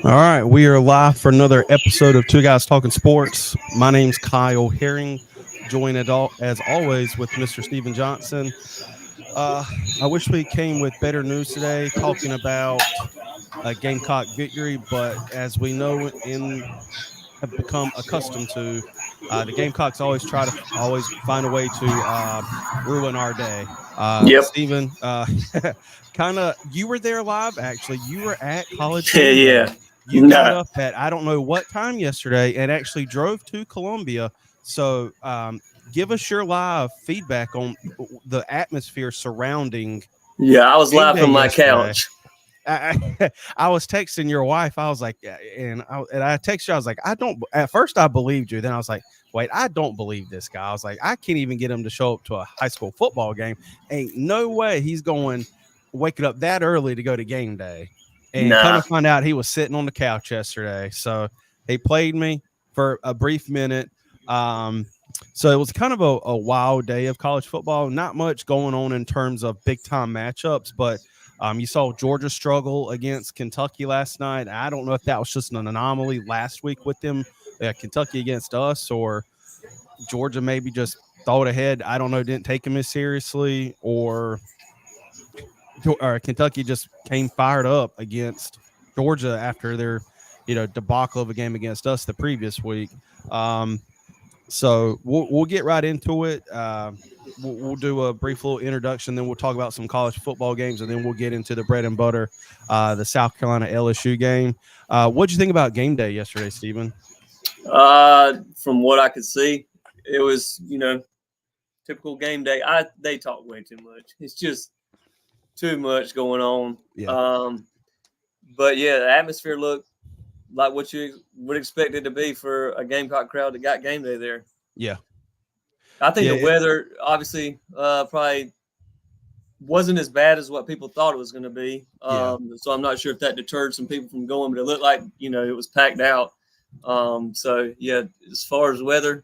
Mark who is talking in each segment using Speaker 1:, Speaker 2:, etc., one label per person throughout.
Speaker 1: All right, we are live for another episode of Two Guys Talking Sports. My name's Kyle Herring, joined as always with Mr. Steven Johnson. Uh, I wish we came with better news today, talking about a Gamecock victory, but as we know and have become accustomed to, the Gamecocks always try to always find a way to ruin our day.
Speaker 2: Yep.
Speaker 1: Steven, kind of, you were there live. Actually, you were at College Game Day.
Speaker 2: Yeah.
Speaker 1: You got
Speaker 2: Nah.
Speaker 1: up at I don't know what time yesterday and actually drove to Columbia. So, give us your live feedback on the atmosphere surrounding
Speaker 2: Yeah, I was
Speaker 1: game
Speaker 2: live
Speaker 1: day
Speaker 2: from my
Speaker 1: yesterday.
Speaker 2: couch.
Speaker 1: I was texting your wife. I was like, and I texted you. I was like, I don't. At first, I believed you. Then I was like, wait, I don't believe this guy. I was like, I can't even get him to show up to a high school football game. Ain't no way he's going waking up that early to go to game day. And come
Speaker 2: Nah.
Speaker 1: to find out, he was sitting on the couch yesterday. So he played me for a brief minute. So it was kind of a wild day of college football. Not much going on in terms of big time matchups, but you saw Georgia struggle against Kentucky last night. I don't know if that was just an anomaly last week with them, Kentucky against us, or Georgia maybe just thought ahead. I don't know, didn't take them as seriously, or Kentucky just came fired up against Georgia after their, debacle of a game against us the previous week. So we'll get right into it. We'll do a brief little introduction, then we'll talk about some college football games, and then we'll get into the bread and butter, the South Carolina LSU game. What'd you think about game day yesterday, Stephen?
Speaker 2: From what I could see, it was typical game day. They talk way too much. It's just too much going on.
Speaker 1: Yeah.
Speaker 2: But yeah, the atmosphere looked like what you would expect it to be for a Gamecock crowd that got game day there.
Speaker 1: Yeah.
Speaker 2: I think
Speaker 1: Yeah.
Speaker 2: the weather obviously probably wasn't as bad as what people thought it was going to be. So I'm not sure if that deterred some people from going, but it looked like it was packed out. So yeah, as far as weather,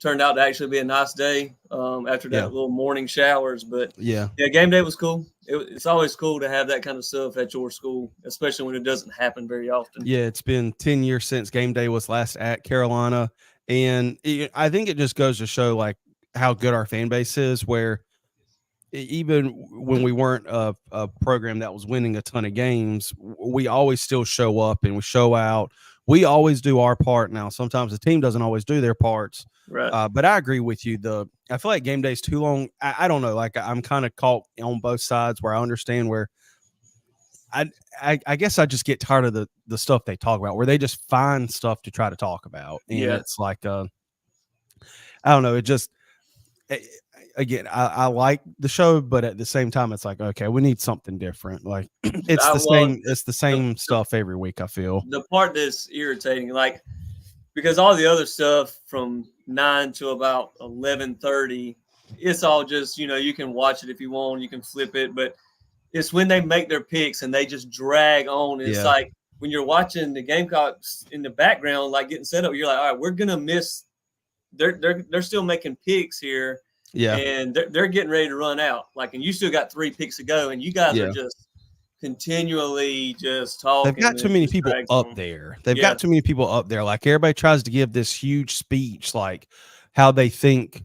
Speaker 2: turned out to actually be a nice day after that little morning showers. But
Speaker 1: yeah,
Speaker 2: game day was cool. It's always cool to have that kind of stuff at your school, especially when it doesn't happen very often.
Speaker 1: Yeah, it's been 10 years since game day was last at Carolina. And I think it just goes to show like how good our fan base is, where even when we weren't a program that was winning a ton of games, we always still show up and we show out. We always do our part. Now, sometimes the team doesn't always do their parts.
Speaker 2: Right.
Speaker 1: But I agree with you. I feel like game day's too long. I don't know. Like I'm kind of caught on both sides where I understand where I guess I just get tired of the stuff they talk about, where they just find stuff to try to talk about. And it's like, I don't know. It just, again, I like the show, but at the same time, it's like, okay, we need something different. Like it's the same stuff every week. I feel
Speaker 2: the part that's irritating, like, because all the other stuff from 9 to about 11:30, it's all just, you can watch it if you want, you can flip it, but it's when they make their picks and they just drag on. It's like when you're watching the Gamecocks in the background, like getting set up, you're like, all right, we're gonna miss. They're still making picks here, and they're getting ready to run out. Like, and you still got 3 picks to go, and you guys are just continually just talking.
Speaker 1: They've got too many people up there. They've got too many people up there. Like everybody tries to give this huge speech, like how they think,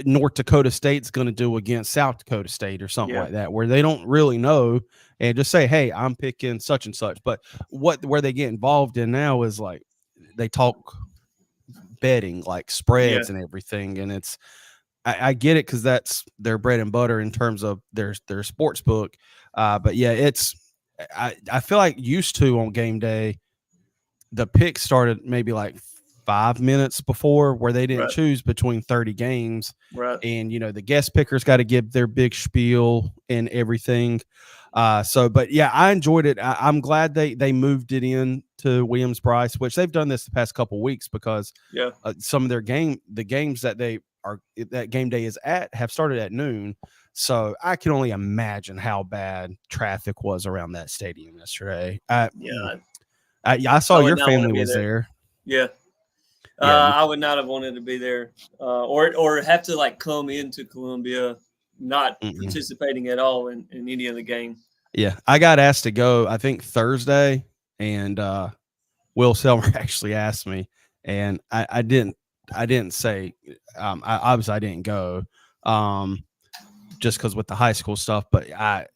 Speaker 1: North Dakota State's going to do against South Dakota State or something like that, where they don't really know and just say, hey, I'm picking such and such. But where they get involved in now is like they talk betting, like spreads and everything. And I get it because that's their bread and butter in terms of their sports book. But yeah, I feel like used to on game day, the pick started maybe like 5 minutes before, where they didn't choose between 30 games.
Speaker 2: Right.
Speaker 1: And, the guest pickers got to give their big spiel and everything. But yeah, I enjoyed it. I'm glad they moved it in to Williams-Brice, which they've done this the past couple weeks because some of the games that that game day is at have started at noon. So I can only imagine how bad traffic was around that stadium yesterday. I saw your family was there.
Speaker 2: Yeah. I would not have wanted to be there, or have to like come into Columbia, not participating at all in any of the game.
Speaker 1: Yeah, I got asked to go, I think Thursday, and Will Selmer actually asked me, and I didn't say, obviously I didn't go, um, just because with the high school stuff, but I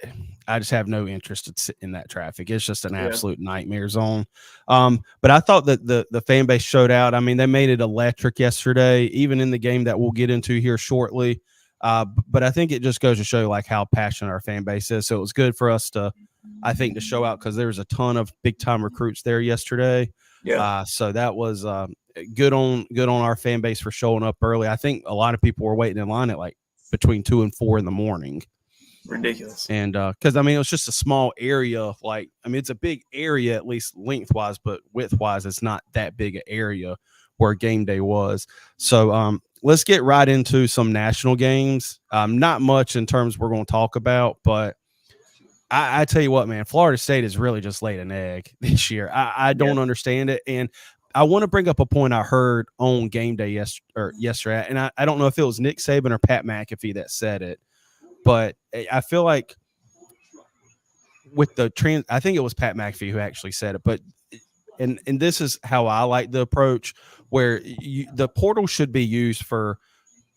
Speaker 1: just have no interest in sitting in that traffic. It's just an
Speaker 2: Yeah.
Speaker 1: absolute nightmare zone. But I thought that the fan base showed out. I mean, they made it electric yesterday, even in the game that we'll get into here shortly. But I think it just goes to show like how passionate our fan base is. So it was good for us to, I think, to show out because there was a ton of big time recruits there yesterday.
Speaker 2: Yeah.
Speaker 1: So that was good on our fan base for showing up early. I think a lot of people were waiting in line at like between 2 and 4 in the morning.
Speaker 2: Ridiculous.
Speaker 1: And because I mean, it was just a small area. Like, I mean, it's a big area, at least lengthwise, but widthwise, it's not that big an area where game day was. So let's get right into some national games. Not much in terms we're going to talk about, but I tell you what, man, Florida State has really just laid an egg this year. I don't understand it. And I want to bring up a point I heard on game day yesterday. And I don't know if it was Nick Saban or Pat McAfee that said it, but I feel like with the I think it was Pat McAfee who actually said it, but and this is how I like the approach where the portal should be used for,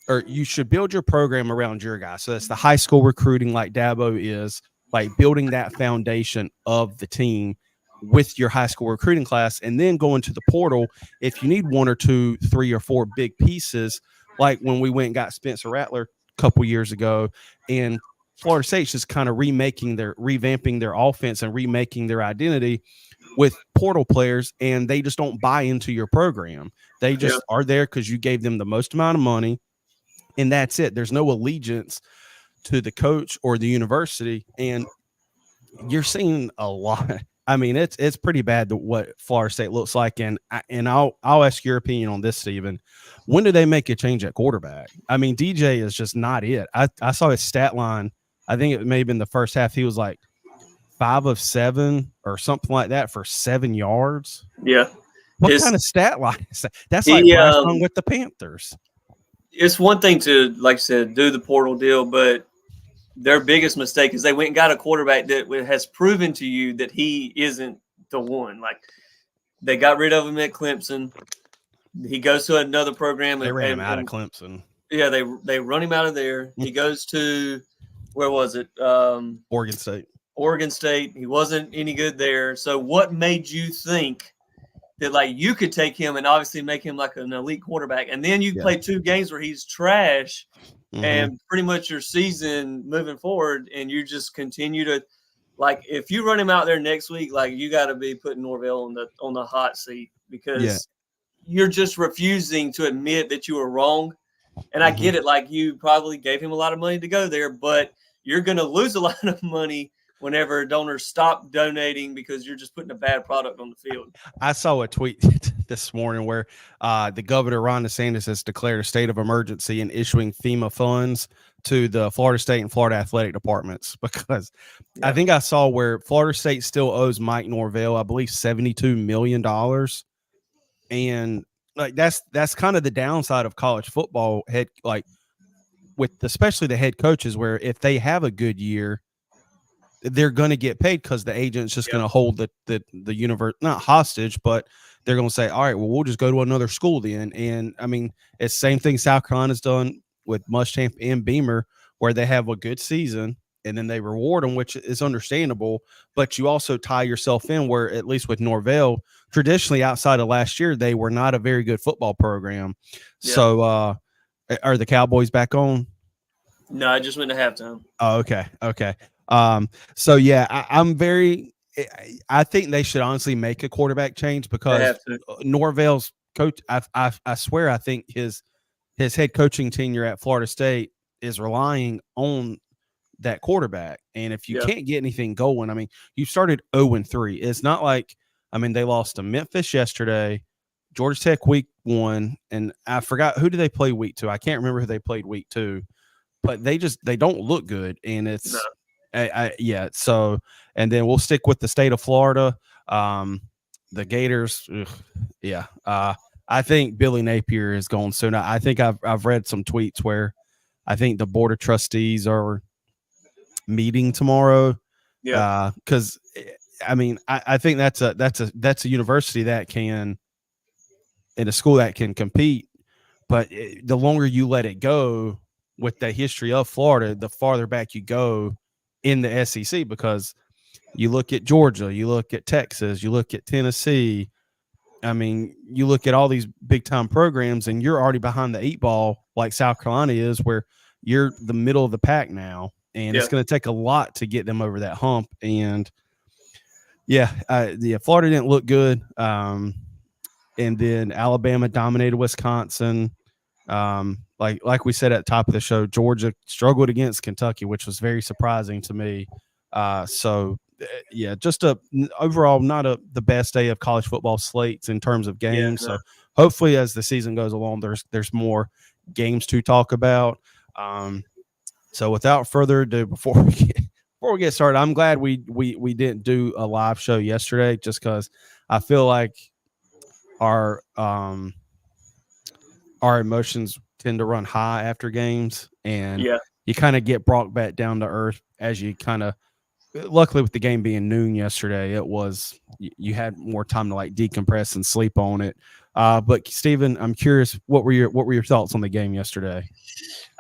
Speaker 1: or you should build your program around your guys. So that's the high school recruiting like Dabo is, like building that foundation of the team with your high school recruiting class, and then going to the portal if you need 1 or 2, 3 or 4 big pieces, like when we went and got Spencer Rattler a couple years ago. And Florida State's just kind of revamping their offense and remaking their identity with portal players, and they just don't buy into your program. They just are there because you gave them the most amount of money, and that's it. There's no allegiance to the coach or the university, and you're seeing a lot. I mean, it's pretty bad what Florida State looks like, and I'll ask your opinion on this, Stephen. When do they make a change at quarterback? I mean, DJ is just not it. I saw his stat line. I think it may have been the first half. He was like 5 of 7 or something like that for 7 yards.
Speaker 2: Yeah.
Speaker 1: What kind of stat line is that? That's like Bryce Young with the Panthers.
Speaker 2: It's one thing to, like I said, do the portal deal, but their biggest mistake is they went and got a quarterback that has proven to you that he isn't the one. Like, they got rid of him at Clemson. He goes to another program.
Speaker 1: They ran him out of Clemson.
Speaker 2: Yeah, they run him out of there. He goes to, where was it?
Speaker 1: Oregon State.
Speaker 2: Oregon State. He wasn't any good there. So what made you think that like you could take him and obviously make him like an elite quarterback, and then you play 2 games where he's trash, and pretty much your season moving forward, and you just continue to, like, if you run him out there next week, like, you got to be putting Norvell on the hot seat because you're just refusing to admit that you were wrong. And I get it, like, you probably gave him a lot of money to go there, but you're going to lose a lot of money whenever donors stop donating because you're just putting a bad product on the field.
Speaker 1: I saw a tweet this morning where the governor, Ron DeSantis, has declared a state of emergency and issuing FEMA funds to the Florida State and Florida athletic departments, because I think I saw where Florida State still owes Mike Norvell, I believe, $72 million. And like that's kind of the downside of college football especially the head coaches, where if they have a good year, they're going to get paid because the agent's just going to hold the universe not hostage, but they're going to say, all right, well, we'll just go to another school then. And I mean, it's the same thing South Carolina's done with Muschamp and Beamer, where they have a good season and then they reward them, which is understandable. But you also tie yourself in where, at least with Norvell, traditionally outside of last year, they were not a very good football program. Yeah. So are the Cowboys back on?
Speaker 2: No, I just went to halftime.
Speaker 1: Oh, okay. So yeah, I think they should honestly make a quarterback change, because Norvell's coach, I swear, I think his head coaching tenure at Florida State is relying on that quarterback. And if you can't get anything going, I mean, you started 0-3. It's not like, I mean, they lost to Memphis yesterday, Georgia Tech week 1, and I forgot who did they play week 2. I can't remember who they played week 2, but they don't look good. And it's so, and then we'll stick with the state of Florida. The Gators, I think Billy Napier is going soon. I think I've read some tweets where I think the board of trustees are meeting tomorrow
Speaker 2: Yeah.
Speaker 1: Because I mean, I think that's a university that can, in a school that can compete. But the longer you let it go with the history of Florida, the farther back you go in the SEC, because you look at Georgia, you look at Texas, you look at Tennessee. I mean, you look at all these big time programs and you're already behind the eight ball, like South Carolina is, where you're the middle of the pack now. And it's
Speaker 2: Yeah.
Speaker 1: going to take a lot to get them over that hump. And Florida didn't look good. And then Alabama dominated Wisconsin. Like we said at the top of the show, Georgia struggled against Kentucky, which was very surprising to me. Just overall not the best day of college football slates in terms of
Speaker 2: Yeah.
Speaker 1: games.
Speaker 2: No.
Speaker 1: So hopefully, as the season goes along, there's more games to talk about. So without further ado, before we get started, I'm glad we didn't do a live show yesterday, just because I feel like our emotions tend to run high after games, and
Speaker 2: Yeah.
Speaker 1: you kind of get brought back down to earth as you kind of. Luckily, with the game being noon yesterday, it was you had more time to like decompress and sleep on it. But Steven, I'm curious, what were your thoughts on the game yesterday?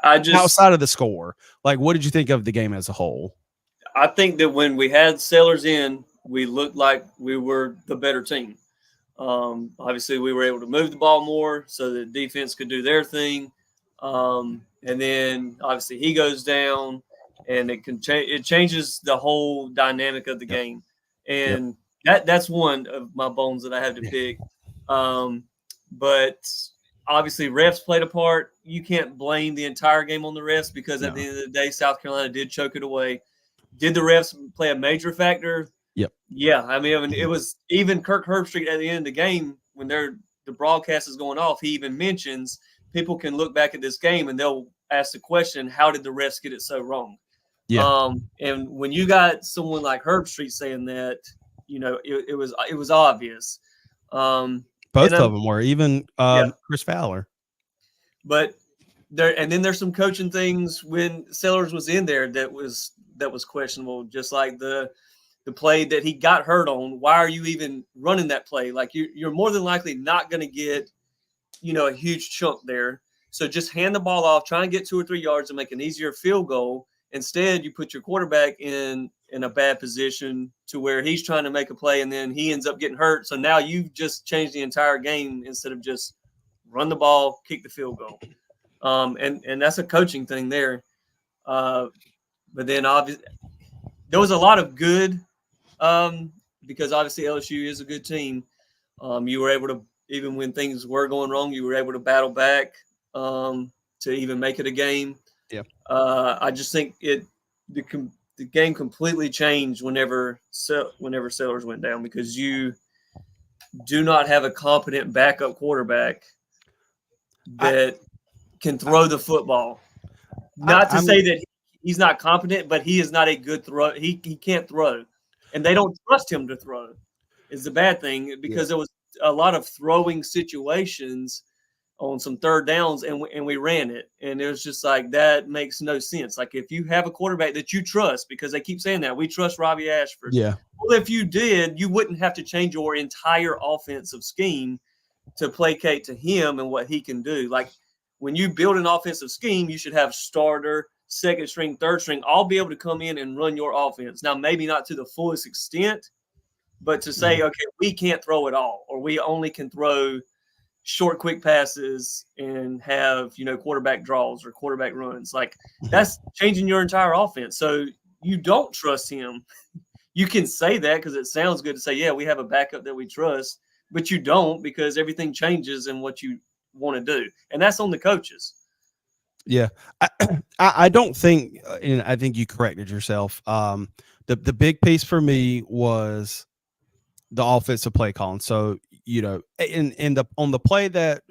Speaker 1: Outside of the score, like what did you think of the game as a whole?
Speaker 2: I think that when we had Sellers in, we looked like we were the better team. Obviously, we were able to move the ball more so that defense could do their thing. And then obviously he goes down, and it changes the whole dynamic of the game. And that's one of my bones that I have to pick. But obviously refs played a part. You can't blame the entire game on the refs, because at the end of the day, South Carolina did choke it away. Did the refs play a major factor?
Speaker 1: Yep.
Speaker 2: Yeah, I mean, it was even Kirk Herbstreit at the end of the game when the broadcast is going off. He even mentions people can look back at this game and they'll ask the question, "How did the refs get it so wrong?"
Speaker 1: Yeah.
Speaker 2: And when you got someone like Herbstreit saying that, it was obvious.
Speaker 1: Both of them were, even Chris Fowler.
Speaker 2: But there's some coaching things when Sellers was in there that was questionable, just like the play that he got hurt on. Why are you even running that play? Like you're more than likely not going to get, a huge chunk there. So just hand the ball off, try and get 2 or 3 yards and make an easier field goal. Instead, you put your quarterback in a bad position to where he's trying to make a play and then he ends up getting hurt. So now you've just changed the entire game instead of just run the ball, kick the field goal. And that's a coaching thing there. But then obviously there was a lot of good, because obviously LSU is a good team. You were able to, even when things were going wrong, you were able to battle back to even make it a game.
Speaker 1: Yeah.
Speaker 2: I just think the game completely changed whenever Sellers went down, because you do not have a competent backup quarterback that can throw the football. Not to say that he's not competent, but he is not a good throw. He can't throw, and they don't trust him to throw. Is the bad thing, because there was a lot of throwing situations on some third downs, and we ran it, and it was just like, that makes no sense. Like, if you have a quarterback that you trust, because they keep saying that we trust Robbie Ashford.
Speaker 1: Yeah.
Speaker 2: Well, if you did, you wouldn't have to change your entire offensive scheme to placate to him and what he can do. Like, when you build an offensive scheme, you should have starter, second string, third string, all be able to come in and run your offense. Now, maybe not to the fullest extent, but to say, okay, we can't throw it all, or we only can throw short, quick passes and have, quarterback draws or quarterback runs. Like, that's changing your entire offense. So you don't trust him. You can say that because it sounds good to say, yeah, we have a backup that we trust, but you don't, because everything changes in what you want to do. And that's on the coaches.
Speaker 1: Yeah. I don't think, and I think you corrected yourself. The big piece for me was the offensive play calling. So, in on the play that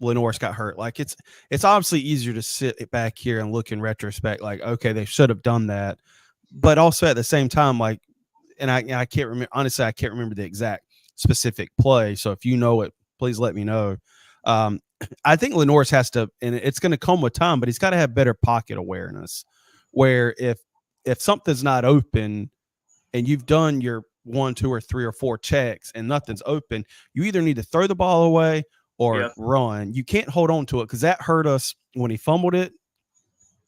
Speaker 1: Lenore's got hurt, like it's obviously easier to sit back here and look in retrospect, like, okay, they should have done that. But also at the same time, like, and I can't remember, honestly, I can't remember the exact specific play. So if you know it, please let me know. I think Lenore's has to, and it's going to come with time, but he's got to have better pocket awareness, where if something's not open, and you've done your 1, 2, or 3 or 4 checks and nothing's open, you either need to throw the ball away or
Speaker 2: Yeah.
Speaker 1: run. You can't hold on to it because that hurt us when he fumbled it.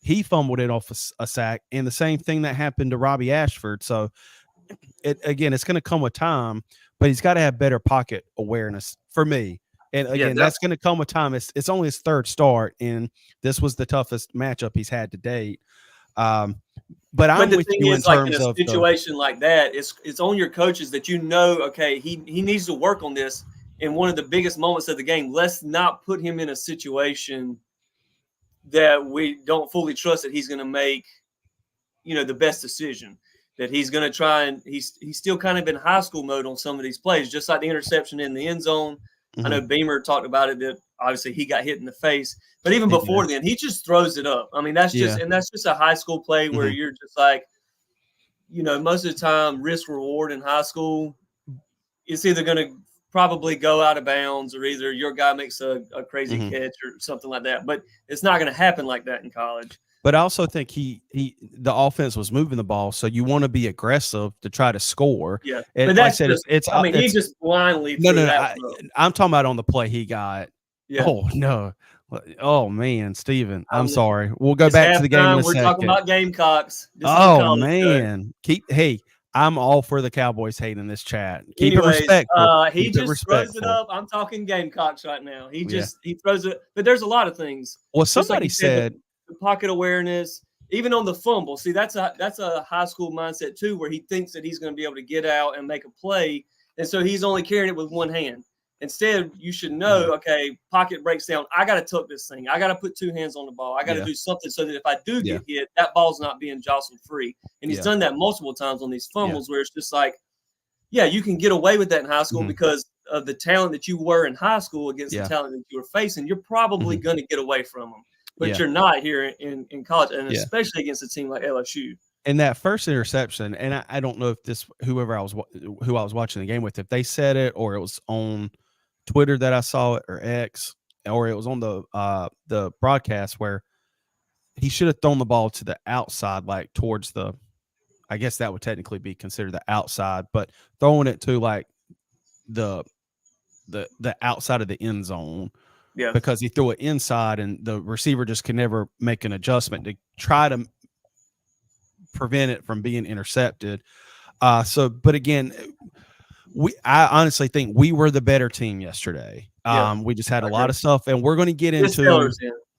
Speaker 1: He fumbled it off a sack, and the same thing that happened to Robbie Ashford. So it's going to come with time, but he's got to have better pocket awareness for me. And again, that's going to come with time. It's only his third start, and this was the toughest matchup he's had to date. But I'm with you in
Speaker 2: like in
Speaker 1: terms
Speaker 2: a
Speaker 1: of
Speaker 2: situation like that, it's on your coaches that okay, he needs to work on this in one of the biggest moments of the game. Let's not put him in a situation that we don't fully trust that he's going to make, the best decision. That he's going to try, and he's still kind of in high school mode on some of these plays, just like the interception in the end zone. I know Beamer talked about it, that obviously he got hit in the face, but even before then, he just throws it up. I mean, that's just a high school play where you're just like, most of the time, risk reward in high school, it's either going to probably go out of bounds or either your guy makes a crazy catch or something like that. But it's not going to happen like that in college.
Speaker 1: But I also think the offense was moving the ball, so you want to be aggressive to try to score.
Speaker 2: Yeah,
Speaker 1: and
Speaker 2: but that's
Speaker 1: like I said,
Speaker 2: he just blindly.
Speaker 1: I'm talking about on the play he got. Yeah. Oh no. Oh man, Steven, I'm sorry. We'll go back to the game in a second.
Speaker 2: We're talking about Gamecocks.
Speaker 1: Oh man, I'm all for the Cowboys hate in this chat. Keep it respectful.
Speaker 2: He just throws it up. I'm talking Gamecocks right now. He throws it. But there's a lot of things.
Speaker 1: Well, somebody said
Speaker 2: the pocket awareness, even on the fumble. See, that's a high school mindset too, where he thinks that he's going to be able to get out and make a play, and so he's only carrying it with one hand. Instead, you should know, okay, pocket breaks down. I got to tuck this thing. I got to put two hands on the ball. I got to do something so that if I do get hit, that ball's not being jostled free. And he's done that multiple times on these fumbles where it's just like, you can get away with that in high school because of the talent that you were in high school against the talent that you were facing. You're probably going to get away from them. But you're not here in college, and especially against a team like LSU.
Speaker 1: And that first interception, and I don't know if who I was watching the game with, if they said it or it was on Twitter that I saw it, or X, or it was on the broadcast, where he should have thrown the ball to the outside, like towards I guess that would technically be considered the outside, but throwing it to like the outside of the end zone. Yeah, because he threw it inside and the receiver just could never make an adjustment to try to prevent it from being intercepted. But again, I honestly think we were the better team yesterday. We just had a lot of stuff, and we're going to get into.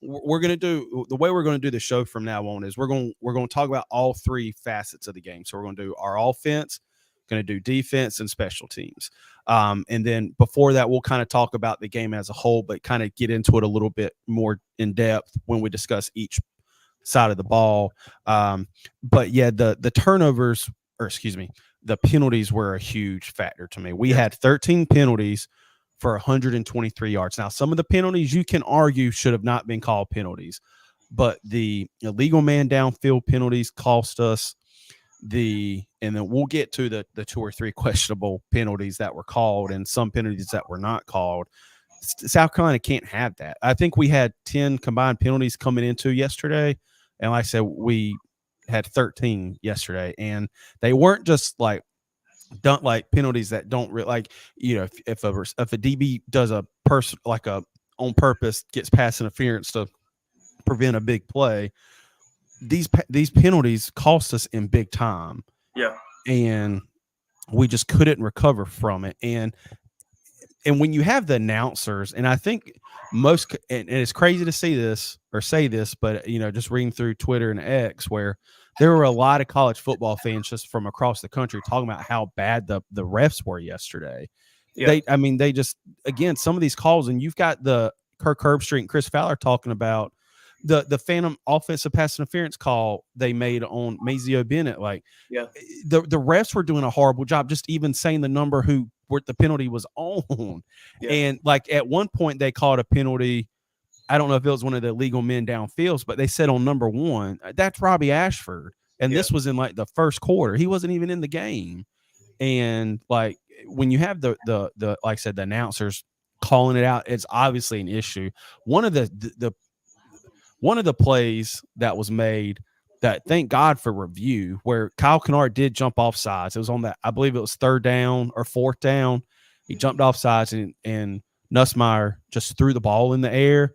Speaker 1: We're going to do the way we're going to do the show from now on is we're going to talk about all three facets of the game. So we're going to do our offense, going to do defense, and special teams. And then before that, we'll kind of talk about the game as a whole, but kind of get into it a little bit more in depth when we discuss each side of the ball. But yeah, the turnovers, or excuse me, the penalties were a huge factor to me. We had 13 penalties for 123 yards. Now, some of the penalties you can argue should have not been called penalties, but the illegal man downfield penalties cost us and then we'll get to the 2 or 3 questionable penalties that were called and some penalties that were not called. South Carolina can't have that. I think we had 10 combined penalties coming into yesterday. And like I said, we had 13 yesterday, and they weren't just like penalties that don't really, like, if a DB does a person like a on purpose gets pass interference to prevent a big play. These penalties cost us in big time. Yeah. And we just couldn't recover from it. And when you have the announcers, and I think and it's crazy to see this or say this, but just reading through Twitter and X, where there were a lot of college football fans just from across the country talking about how bad the refs were yesterday. Yeah. They just, again, some of these calls, and you've got the Kirk Herbstreit and Chris Fowler talking about the phantom offensive pass interference call they made on Mazio Bennett. Like, the refs were doing a horrible job just even saying the number where the penalty was on. Yeah. And like at one point they called a penalty. I don't know if it was one of the illegal men downfields, but they said on number 1, that's Robbie Ashford. And this was in like the first quarter. He wasn't even in the game. And like when you have the like I said, the announcers calling it out, it's obviously an issue. One of the plays that was made, that thank God for review, where Kyle Kennard did jump off sides. It was on that, I believe it was 3rd down or 4th down. He jumped off sides and Nussmeier just threw the ball in the air,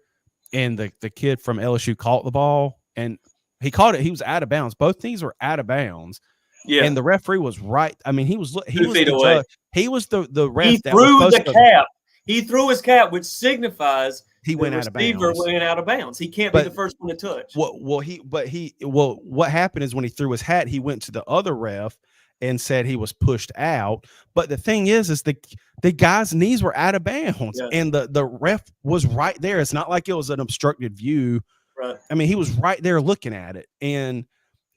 Speaker 1: and the kid from LSU caught the ball, and he caught it. He was out of bounds. Both teams were out of bounds.
Speaker 2: Yeah.
Speaker 1: And the referee was right. I mean, he was
Speaker 2: 2 feet
Speaker 1: the
Speaker 2: away.
Speaker 1: judge. He was the ref
Speaker 2: He
Speaker 1: that was
Speaker 2: threw
Speaker 1: supposed
Speaker 2: the
Speaker 1: to.
Speaker 2: cap. He threw his cap, which signifies
Speaker 1: He went out of
Speaker 2: receiver
Speaker 1: bounds.
Speaker 2: went out of bounds. He can't be the first one to touch.
Speaker 1: What happened is when he threw his hat, he went to the other ref and said he was pushed out. But the thing is the guy's knees were out of bounds, and the ref was right there. It's not like it was an obstructed view.
Speaker 2: Right.
Speaker 1: I mean, he was right there looking at it, and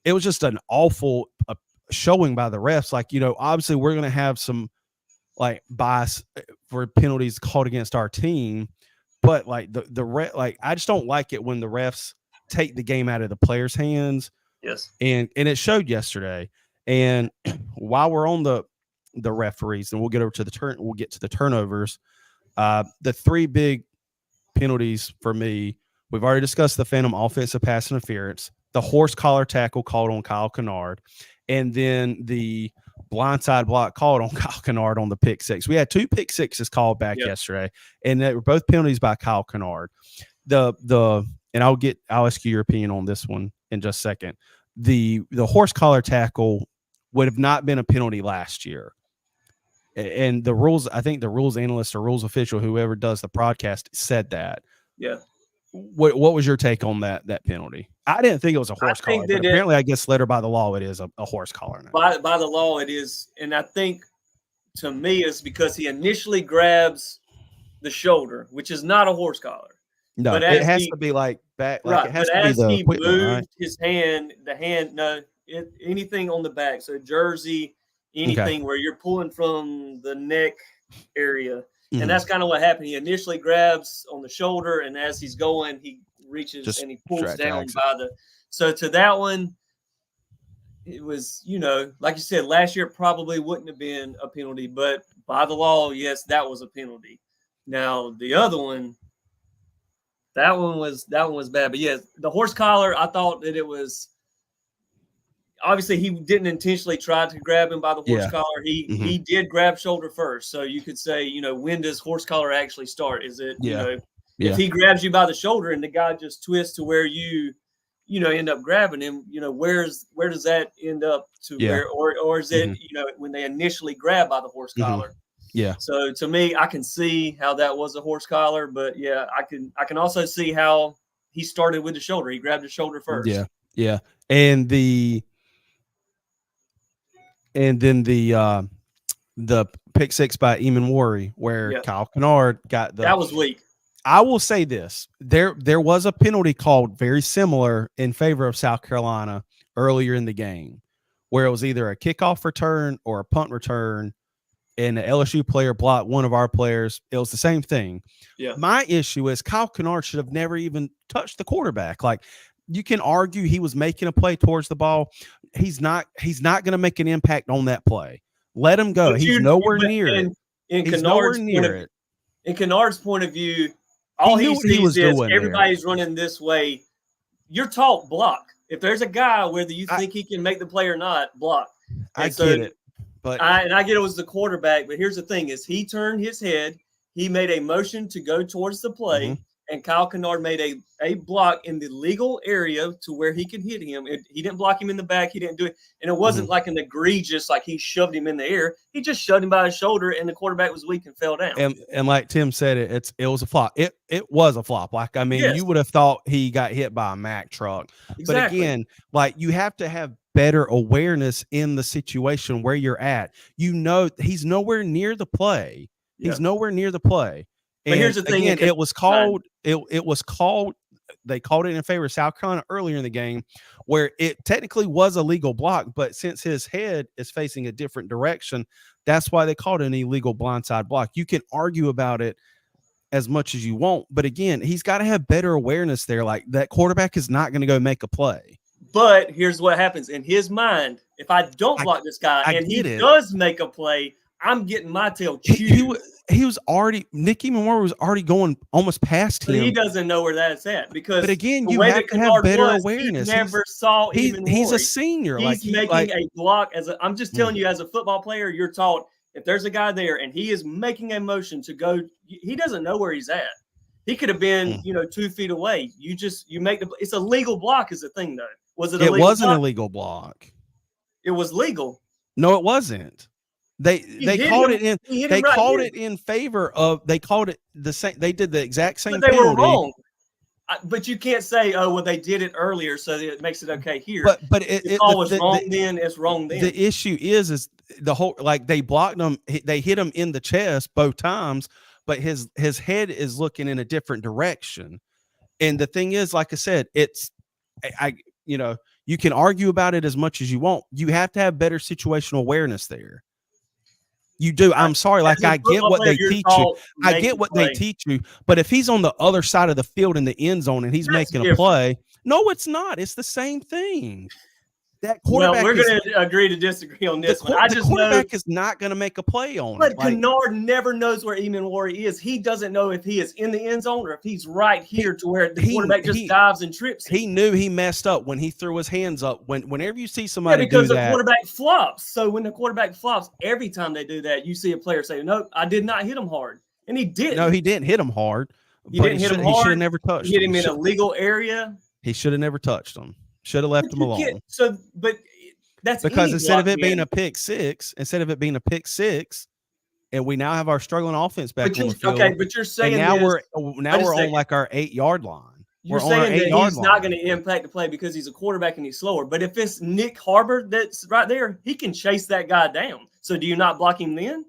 Speaker 1: it was just an awful showing by the refs. Like, obviously we're going to have some like bias for penalties called against our team, but like I just don't like it when the refs take the game out of the players' hands.
Speaker 2: Yes.
Speaker 1: And it showed yesterday. And while we're on the referees, and we'll get to the turnovers. The 3 big penalties for me, we've already discussed the phantom offensive pass interference, the horse collar tackle called on Kyle Kennard, and then the blindside block called on Kyle Kennard on the pick 6. We had 2 pick 6s called back yesterday, and they were both penalties by Kyle Kennard. And I'll ask you your opinion on this one in just a second. The horse collar tackle would have not been a penalty last year. And the rules, I think the rules analyst or rules official, whoever does the broadcast, said that.
Speaker 2: Yeah.
Speaker 1: What was your take on that penalty? I didn't think it was a horse collar, but apparently I guess letter by the law, it is a horse collar now.
Speaker 2: By the law, it is. And I think, to me, it's because he initially grabs the shoulder, which is not a horse collar.
Speaker 1: No, but it has to be like back. Like
Speaker 2: right.
Speaker 1: It has
Speaker 2: but
Speaker 1: to
Speaker 2: as
Speaker 1: be the
Speaker 2: he moved
Speaker 1: right?
Speaker 2: his hand, anything on the back. So jersey, anything where you're pulling from the neck area. Mm-hmm. And that's kind of what happened. He initially grabs on the shoulder, and as he's going, he reaches and he pulls down by the. So to that one, it was, like you said, last year probably wouldn't have been a penalty, but by the law, yes, that was a penalty. Now the other one, that one was bad. But yes, the horse collar, I thought that it was. Obviously, he didn't intentionally try to grab him by the horse collar. He did grab shoulder first. So you could say, when does horse collar actually start? Is it, if he grabs you by the shoulder and the guy just twists to where you end up grabbing him, where does that end up to where, or is it, when they initially grab by the horse collar?
Speaker 1: Yeah.
Speaker 2: So to me, I can see how that was a horse collar, but I can also see how he started with the shoulder. He grabbed the shoulder first.
Speaker 1: Yeah. Yeah. And then the pick 6 by Eamon Worry, where Kyle Kennard got
Speaker 2: that was weak.
Speaker 1: I will say this: there was a penalty called very similar in favor of South Carolina earlier in the game, where it was either a kickoff return or a punt return, and the LSU player blocked one of our players. It was the same thing.
Speaker 2: Yeah.
Speaker 1: My issue is Kyle Kennard should have never even touched the quarterback. Like, you can argue he was making a play towards the ball. He's not going to make an impact on that play. Let him go. He's nowhere near it.
Speaker 2: He's nowhere near it. In Kennard's point of view, all he sees is everybody's running this way. You're taught block. If there's a guy, whether you think he can make the play or not, block.
Speaker 1: I get it. But
Speaker 2: I get it was the quarterback. But here's the thing: is he turned his head. He made a motion to go towards the play. And Kyle Kennard made a block in the legal area to where he could hit him. He didn't block him in the back. He didn't do it. And it wasn't like an egregious, like he shoved him in the air. He just shoved him by his shoulder, and the quarterback was weak and fell down.
Speaker 1: And like Tim said, it was a flop. It was a flop. Like, I mean, you would have thought he got hit by a Mack truck. Exactly. But again, like, you have to have better awareness in the situation where you're at. He's nowhere near the play. He's nowhere near the play.
Speaker 2: But here's the thing:
Speaker 1: again, it was called. It was called. They called it in favor of South Carolina earlier in the game, where it technically was a legal block, but since his head is facing a different direction, that's why they called it an illegal blindside block. You can argue about it as much as you want, but again, he's got to have better awareness there. Like, that quarterback is not going to go make a play.
Speaker 2: But here's what happens in his mind: if I don't block this guy and he does make a play, I'm getting my tail chewed.
Speaker 1: Nick Eamon was already going almost past
Speaker 2: But
Speaker 1: him.
Speaker 2: he doesn't know where that's at because
Speaker 1: But again,
Speaker 2: the
Speaker 1: you
Speaker 2: way
Speaker 1: have
Speaker 2: that
Speaker 1: to have
Speaker 2: Kennard
Speaker 1: better
Speaker 2: was,
Speaker 1: awareness.
Speaker 2: he never saw even
Speaker 1: he's
Speaker 2: more.
Speaker 1: a senior.
Speaker 2: He's making a block I'm just telling you, as a football player, you're taught if there's a guy there and he is making a motion to go, he doesn't know where he's at. He could have been, 2 feet away. You make it's a legal block is the thing though. Was it? It
Speaker 1: wasn't a legal block.
Speaker 2: It was legal.
Speaker 1: No, it wasn't. They called it in. They called it in favor of. They called it the same. They did the exact same.
Speaker 2: But they
Speaker 1: penalty.
Speaker 2: were wrong. But you can't say, oh well, they did it earlier, so it makes it okay here.
Speaker 1: But
Speaker 2: it was wrong then. It's wrong then.
Speaker 1: The issue is the whole they blocked him. They hit him in the chest both times, but his head is looking in a different direction. And the thing is, like I said, you can argue about it as much as you want. You have to have better situational awareness there. You do. I'm sorry. Like, I get what they teach you. I get what they teach you. But if he's on the other side of the field in the end zone and he's making a play, no, it's not. It's the same thing. That quarterback.
Speaker 2: Well, we're going to agree to disagree on this one.
Speaker 1: The quarterback is not going to make a play on it.
Speaker 2: But Kennard never knows where Eamon Warrior is. He doesn't know if he is in the end zone or if he's right here to where the quarterback just dives and trips.
Speaker 1: He knew he messed up when he threw his hands up. Whenever you see somebody
Speaker 2: because the quarterback flops. So when the quarterback flops, every time they do that, you see a player say, "No, I did not hit him hard," and he didn't.
Speaker 1: No, he didn't hit him hard.
Speaker 2: He didn't hit him hard.
Speaker 1: He should have never touched him.
Speaker 2: Hit him in a legal area.
Speaker 1: He should have never touched him. Should have left him alone.
Speaker 2: But that's
Speaker 1: because instead of it being a pick six, and we now have our struggling offense back on the field.
Speaker 2: Okay, but you're saying
Speaker 1: now we're on like our 8-yard line.
Speaker 2: You're saying that he's not going to impact the play because he's a quarterback and he's slower. But if it's Nick Harbor that's right there, he can chase that guy down. So do you not block him then?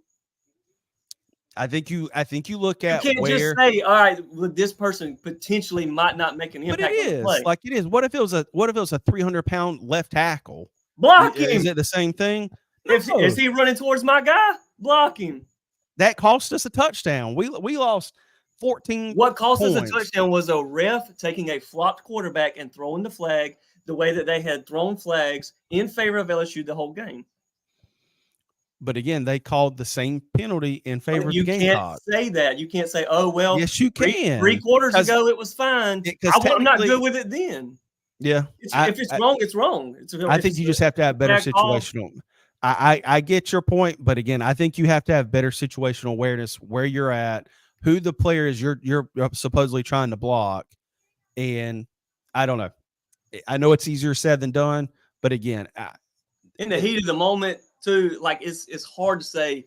Speaker 1: I think you look at
Speaker 2: you can't just say, all right, well, this person potentially might not make an impact. But
Speaker 1: it is
Speaker 2: on the play.
Speaker 1: like it is. What if it was a 300-pound left tackle?
Speaker 2: Block him.
Speaker 1: Is it the same thing?
Speaker 2: Is he running towards my guy? Block him.
Speaker 1: That cost us a touchdown. We lost 14.
Speaker 2: What cost us a touchdown was a ref taking a flopped quarterback and throwing the flag the way that they had thrown flags in favor of LSU the whole game.
Speaker 1: But again, they called the same penalty in favor of the Gamecocks.
Speaker 2: You can't say that. You can't say, oh, well,
Speaker 1: yes, you can.
Speaker 2: 3 quarters ago it was fine. I'm not good with it then.
Speaker 1: Yeah.
Speaker 2: If it's wrong, it's wrong.
Speaker 1: I think you just have to have better situational. I get your point, but again, I think you have to have better situational awareness where you're at, who the player is you're supposedly trying to block. And I don't know. I know it's easier said than done, but again,
Speaker 2: in the heat of the moment too, like it's hard to say.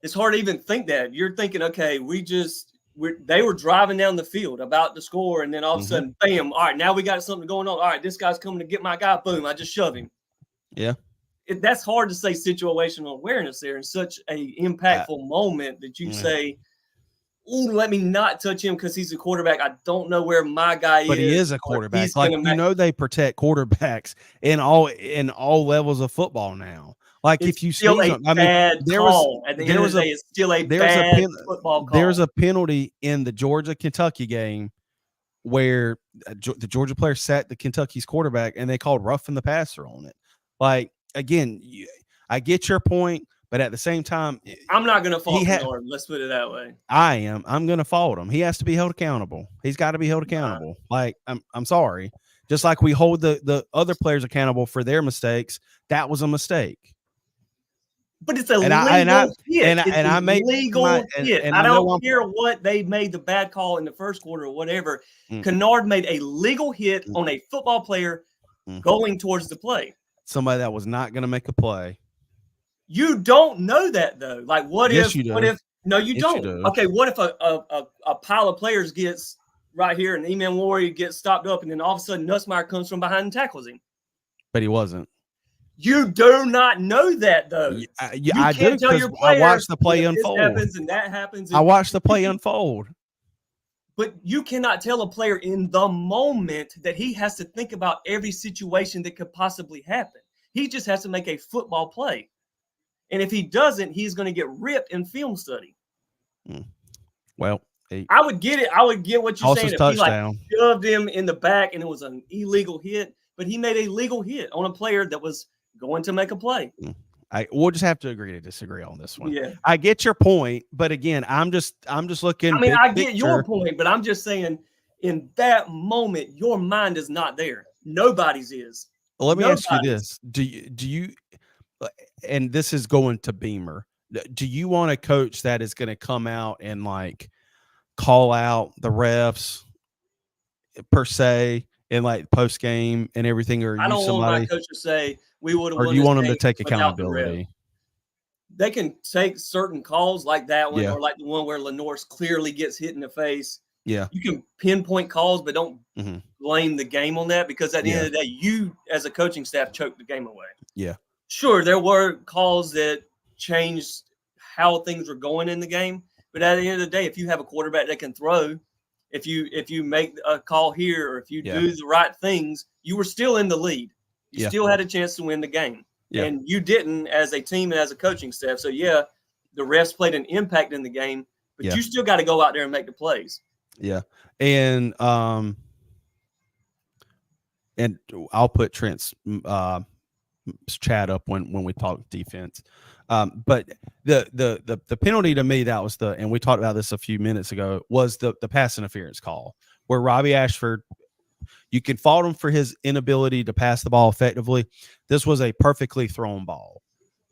Speaker 2: It's hard to even think that. You're thinking, okay, they were driving down the field about to score, and then all of a sudden, bam! All right, now we got something going on. All right, this guy's coming to get my guy. Boom! I just shove him.
Speaker 1: Yeah,
Speaker 2: that's hard to say situational awareness there in such a impactful moment that you say, "Ooh, let me not touch him because he's a quarterback. I don't know where my guy is."
Speaker 1: But he is a quarterback. Like they protect quarterbacks in all levels of football now. Like
Speaker 2: it's
Speaker 1: if you
Speaker 2: see something, I mean, there was it's still a bad football call.
Speaker 1: There's a penalty in the Georgia-Kentucky game where the Georgia player sat the Kentucky's quarterback and they called roughing the passer on it. Like again, I get your point, but at the same time,
Speaker 2: I'm not going to fault Kennard. Let's put it that way.
Speaker 1: I am. I'm going to fault him. He has to be held accountable. He's got to be held accountable. Like I'm sorry. Just like we hold the other players accountable for their mistakes, that was a mistake.
Speaker 2: But it's a legal hit. I don't care what they made the bad call in the first quarter or whatever. Kennard made a legal hit on a football player going towards the play.
Speaker 1: Somebody that was not going to make a play.
Speaker 2: You don't know that though. Like what if? No, you don't. Okay, what if a pile of players gets right here and Eamon Warrior gets stopped up, and then all of a sudden Nussmeier comes from behind and tackles him?
Speaker 1: But he wasn't.
Speaker 2: You do not know that, though.
Speaker 1: I do because I watched the play unfold.
Speaker 2: This happens and that happens.
Speaker 1: I watched the play unfold.
Speaker 2: But you cannot tell a player in the moment that he has to think about every situation that could possibly happen. He just has to make a football play. And if he doesn't, he's going to get ripped in film study.
Speaker 1: Well,
Speaker 2: I would get it. I would get what you're saying. If he shoved him in the back and it was an illegal hit, but he made a legal hit on a player that was going to make a play.
Speaker 1: We'll just have to agree to disagree on this one.
Speaker 2: Yeah.
Speaker 1: I get your point, but again, I'm just looking.
Speaker 2: I mean,
Speaker 1: big
Speaker 2: I get your
Speaker 1: picture.
Speaker 2: point, but I'm just saying, in that moment, your mind is not there. Nobody's is.
Speaker 1: Well, let me ask you
Speaker 2: Nobody's.
Speaker 1: this: Do you? And this is going to Beamer. Do you want a coach that is going to come out and like call out the refs per se and like post game and everything, or
Speaker 2: I
Speaker 1: use
Speaker 2: don't want my
Speaker 1: somebody,
Speaker 2: coach to say we would have
Speaker 1: or
Speaker 2: won
Speaker 1: do you
Speaker 2: this
Speaker 1: want them to
Speaker 2: game
Speaker 1: take
Speaker 2: without the ref.
Speaker 1: accountability?
Speaker 2: They can take certain calls like that one,
Speaker 1: Yeah.
Speaker 2: or like the one where Lenore's clearly gets hit in the face.
Speaker 1: Yeah.
Speaker 2: You can pinpoint calls, but don't blame the game on that, because at the end of the day, you as a coaching staff choked the game away.
Speaker 1: Yeah.
Speaker 2: Sure, there were calls that changed how things were going in the game, but at the end of the day, if you have a quarterback that can throw, if you make a call here, or if you do the right things, you were still in the lead. You still had a chance to win the game.
Speaker 1: Yeah.
Speaker 2: And you didn't, as a team and as a coaching staff. So, the refs played an impact in the game, but you still got to go out there and make the plays.
Speaker 1: Yeah. And I'll put Trent's chat up when we talk defense. But the penalty to me, that was and we talked about this a few minutes ago, was the pass interference call where Robbie Ashford, you can fault him for his inability to pass the ball effectively. This was a perfectly thrown ball.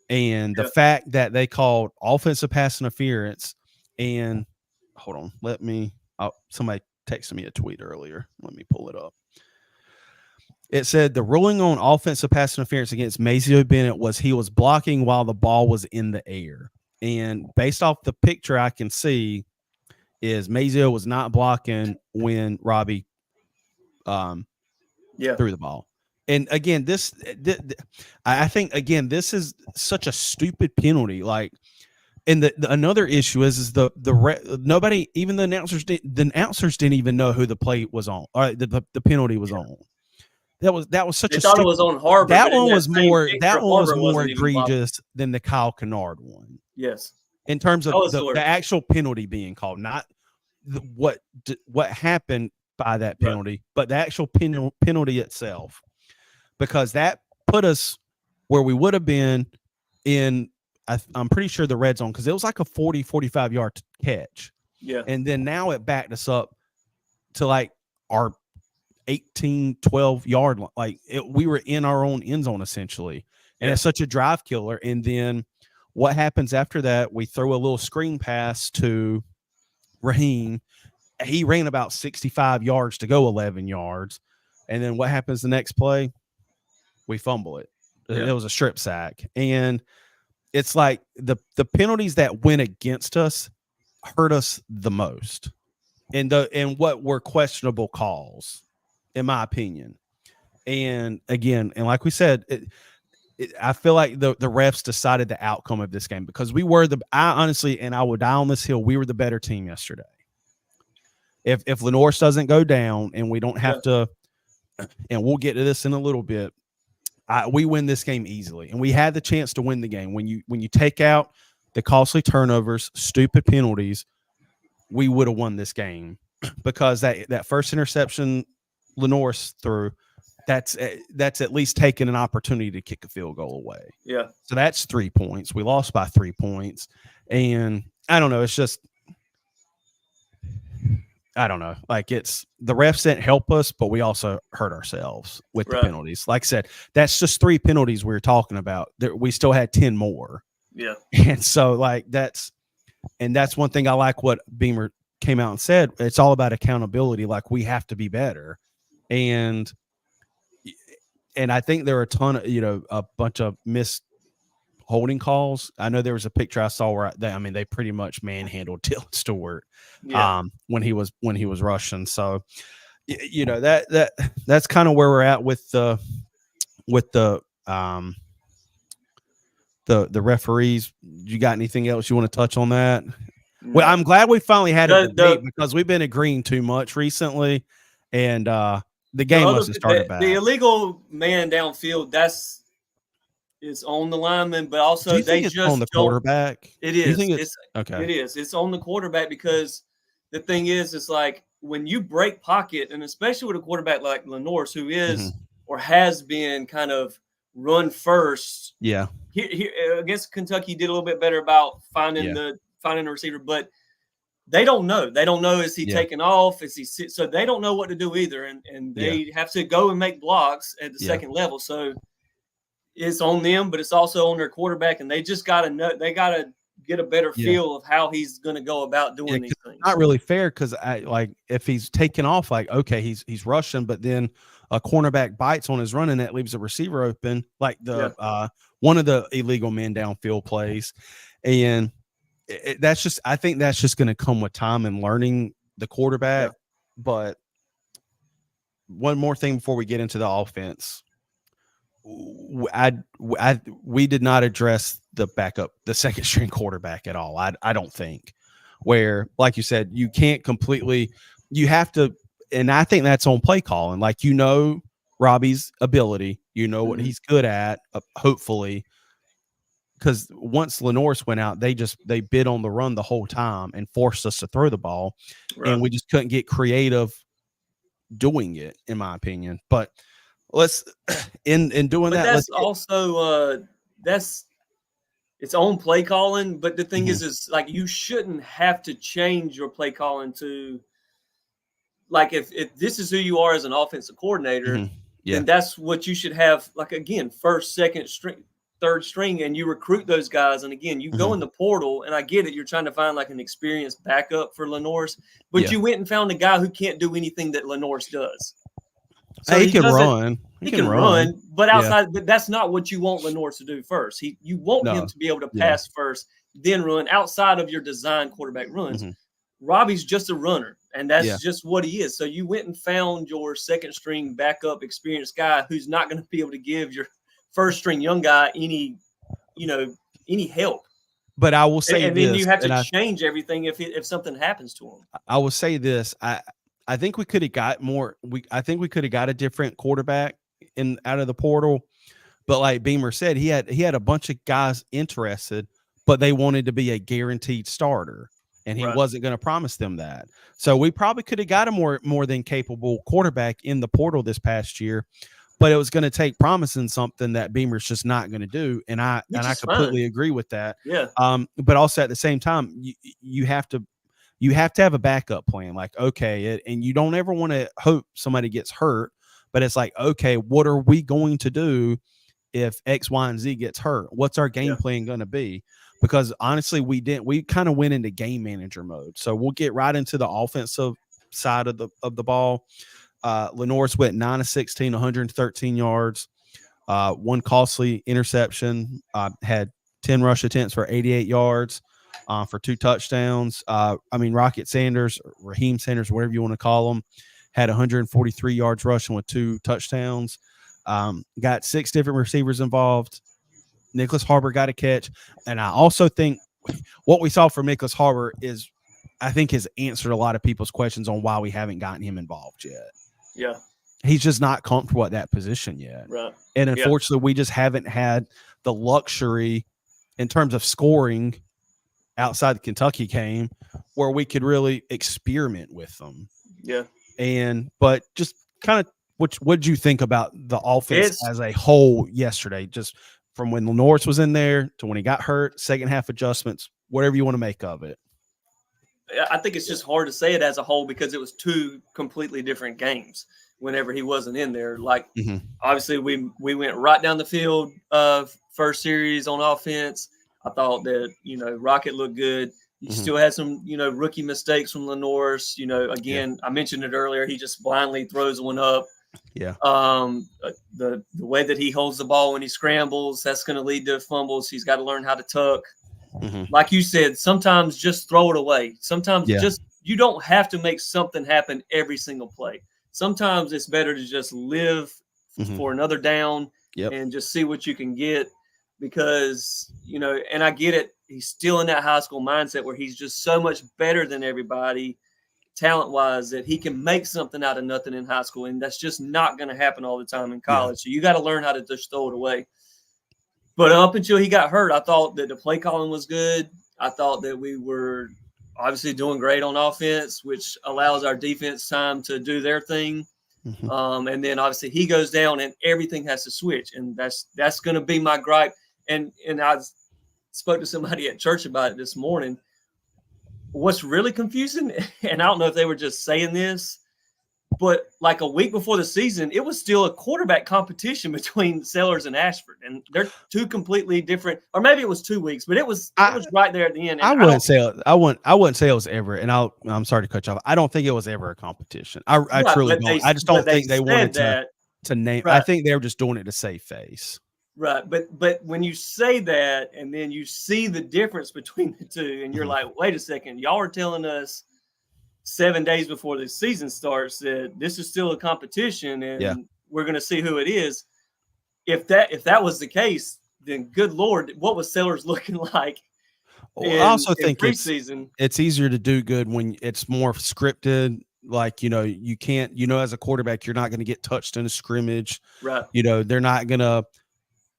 Speaker 1: And the fact that they called offensive pass interference, and hold on, somebody texted me a tweet earlier. Let me pull it up. It said the ruling on offensive pass interference against Mazio Bennett was he was blocking while the ball was in the air. And based off the picture I can see is Mazio was not blocking when Robbie threw the ball. And again, I think, again, this is such a stupid penalty. Like, and the another issue is nobody, even the announcers didn't even know who the play was on, or the penalty was on. That was such
Speaker 2: they thought it was on Harbor.
Speaker 1: That one was more egregious than the Kyle Kennard one.
Speaker 2: Yes,
Speaker 1: in terms of the actual penalty being called, not what happened by that penalty, but the actual penalty itself, because that put us where we would have been in. I'm pretty sure the red zone, because it was like a 45 yard catch.
Speaker 2: Yeah,
Speaker 1: and then now it backed us up to like our 12 yard line. Like we were in our own end zone essentially, and it's such a drive killer. And then what happens after that? We throw a little screen pass to Raheem. He ran about 65 yards to go 11 yards. And then what happens the next play? We fumble it. It was a strip sack. And it's like the penalties that went against us hurt us the most. And what were questionable calls, in my opinion. And again, and like we said, I feel like the refs decided the outcome of this game, because I honestly, and I will die on this hill, we were the better team yesterday. If Lenore doesn't go down and we don't have to, and we'll get to this in a little bit, we win this game easily. And we had the chance to win the game. When you take out the costly turnovers, stupid penalties, we would have won this game, because that first interception Lenore threw, that's at least taking an opportunity to kick a field goal away.
Speaker 2: Yeah.
Speaker 1: So that's 3 points. We lost by 3 points. And I don't know. It's just, I don't know. Like, the refs didn't help us, but we also hurt ourselves with the penalties. Like I said, that's just 3 penalties we were talking about. We still had 10 more.
Speaker 2: Yeah.
Speaker 1: And so that's one thing I like what Beamer came out and said. It's all about accountability. Like, we have to be better. And I think there are a bunch of missed holding calls. I know there was a picture I saw where they pretty much manhandled Dylan Stewart when he was rushing. So that's kind of where we're at with the referees. You got anything else you want to touch on that? No. Well, I'm glad we finally had a debate, because we've been agreeing too much recently, and the game must have started back.
Speaker 2: The illegal man downfield, it's on the lineman, but also
Speaker 1: it's on the quarterback.
Speaker 2: It is.
Speaker 1: Okay.
Speaker 2: It is. It's on the quarterback, because the thing is, it's like when you break pocket, and especially with a quarterback like Lenore, who is or has been kind of run first.
Speaker 1: Yeah.
Speaker 2: Here against Kentucky, did a little bit better about finding the receiver, but they don't know. They don't know, is he taking off? Is he sit? So they don't know what to do either, and they have to go and make blocks at the second level. So it's on them, but it's also on their quarterback, and they just got to know. They got to get a better feel of how he's going to go about doing these things.
Speaker 1: Not really fair, because like if he's taking off, like okay, he's rushing, but then a cornerback bites on his run and that leaves a receiver open, like the one of the illegal men downfield plays, and that's just, I think that's just going to come with time and learning the quarterback. But one more thing before we get into the offense. We did not address the second string quarterback at all. I don't think, where, like you said, you can't completely, you have to, and I think that's on play calling. Like, Robbie's ability, what he's good at, hopefully, because once Lenoris went out, they bid on the run the whole time and forced us to throw the ball, and we just couldn't get creative doing it, in my opinion. But let's in doing that.
Speaker 2: That's also that's its own play calling. But the thing is like, you shouldn't have to change your play calling to, like, if this is who you are as an offensive coordinator, then that's what you should have. Like, again, first, second string, third string, and you recruit those guys. And again, you go in the portal, and I get it, you're trying to find like an experienced backup for Lenoris, but you went and found a guy who can't do anything that Lenoris does.
Speaker 1: So he can run.
Speaker 2: He can run, but outside, but that's not what you want Lenoris to do first. You want him to be able to pass first, then run outside of your design quarterback runs. Robbie's just a runner, and that's just what he is. So you went and found your second string backup experienced guy who's not going to be able to give your first string young guy any help.
Speaker 1: But I will say,
Speaker 2: and then you have to change everything if something happens to him.
Speaker 1: I will say this: I think we could have got more. I think we could have got a different quarterback out of the portal. But like Beamer said, he had a bunch of guys interested, but they wanted to be a guaranteed starter, and he wasn't going to promise them that. So we probably could have got a more than capable quarterback in the portal this past year, but it was going to take promising something that Beamer's just not going to do. And I completely agree with that.
Speaker 2: Yeah.
Speaker 1: But also at the same time, you have to have a backup plan. Like, okay, and you don't ever want to hope somebody gets hurt, but it's like, okay, what are we going to do if X, Y, and Z gets hurt? What's our game plan going to be? Because honestly, we kind of went into game manager mode. So we'll get right into the offensive side of the ball. Lenoris went 9 of 16, 113 yards, one costly interception, had 10 rush attempts for 88 yards, for 2 touchdowns. Rocket Sanders, Raheem Sanders, whatever you want to call him, had 143 yards rushing with 2 touchdowns. Got 6 different receivers involved. Nicholas Harbor got a catch. And I also think what we saw from Nicholas Harbor is, I think, has answered a lot of people's questions on why we haven't gotten him involved yet.
Speaker 2: Yeah.
Speaker 1: He's just not comfortable at that position yet.
Speaker 2: Right.
Speaker 1: And unfortunately, we just haven't had the luxury in terms of scoring outside the Kentucky game where we could really experiment with them.
Speaker 2: Yeah.
Speaker 1: But just kind of, what did you think about the offense as a whole yesterday? Just from when Lenoris was in there to when he got hurt, second half adjustments, whatever you want to make of it.
Speaker 2: I think it's just hard to say it as a whole because it was 2 completely different games whenever he wasn't in there. Like, obviously we went right down the field first series on offense. I thought that, Rocket looked good. You still had some, rookie mistakes from Lenoris. Again, I mentioned it earlier. He just blindly throws one up.
Speaker 1: Yeah.
Speaker 2: The way that he holds the ball when he scrambles, that's going to lead to fumbles. He's got to learn how to tuck. Like you said, sometimes just throw it away. Sometimes you don't have to make something happen every single play. Sometimes it's better to just live for another down and just see what you can get. Because, and I get it, he's still in that high school mindset where he's just so much better than everybody talent-wise that he can make something out of nothing in high school, and that's just not going to happen all the time in college. So you got to learn how to just throw it away. But up until he got hurt, I thought that the play calling was good. I thought that we were obviously doing great on offense, which allows our defense time to do their thing.
Speaker 1: Mhm.
Speaker 2: And then obviously he goes down and everything has to switch. And that's going to be my gripe. And I spoke to somebody at church about it this morning. What's really confusing, and I don't know if they were just saying this, but like a week before the season, it was still a quarterback competition between Sellers and Ashford, and they're two completely different. Or maybe it was 2 weeks, but it was right there at the end. And
Speaker 1: I wouldn't say it was ever, and I'm sorry to cut you off. I don't think it was ever a competition. I
Speaker 2: right,
Speaker 1: truly don't. I just don't
Speaker 2: they
Speaker 1: think they wanted
Speaker 2: said that
Speaker 1: to name. I
Speaker 2: right.
Speaker 1: think they were just doing it to save face.
Speaker 2: Right, but when you say that, and then you see the difference between the two, and you're like, wait a second, y'all are telling us 7 days before the season starts that this is still a competition, and we're going to see who it is. If that was the case, then good Lord, what was Sellers looking like
Speaker 1: I also think
Speaker 2: preseason?
Speaker 1: It's easier to do good when it's more scripted. Like, you can't, as a quarterback, you're not going to get touched in a scrimmage.
Speaker 2: Right.
Speaker 1: They're not going to,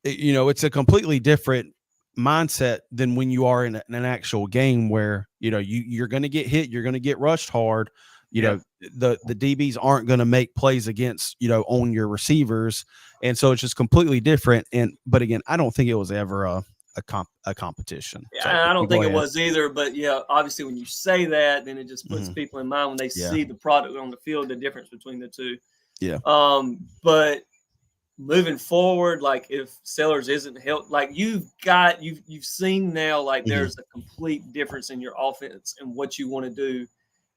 Speaker 1: it's a completely different mindset than when you are in an actual game where, you're going to get hit, you're going to get rushed hard. The DBs aren't going to make plays against, on your receivers. And so it's just completely different. But again, I don't think it was ever a competition.
Speaker 2: Yeah, so, I don't think it was either. But yeah, obviously when you say that, then it just puts people in mind when they see the product on the field, the difference between the two.
Speaker 1: Yeah.
Speaker 2: But moving forward, like if Sellers isn't helped, like you've seen now, like there's a complete difference in your offense and what you want to do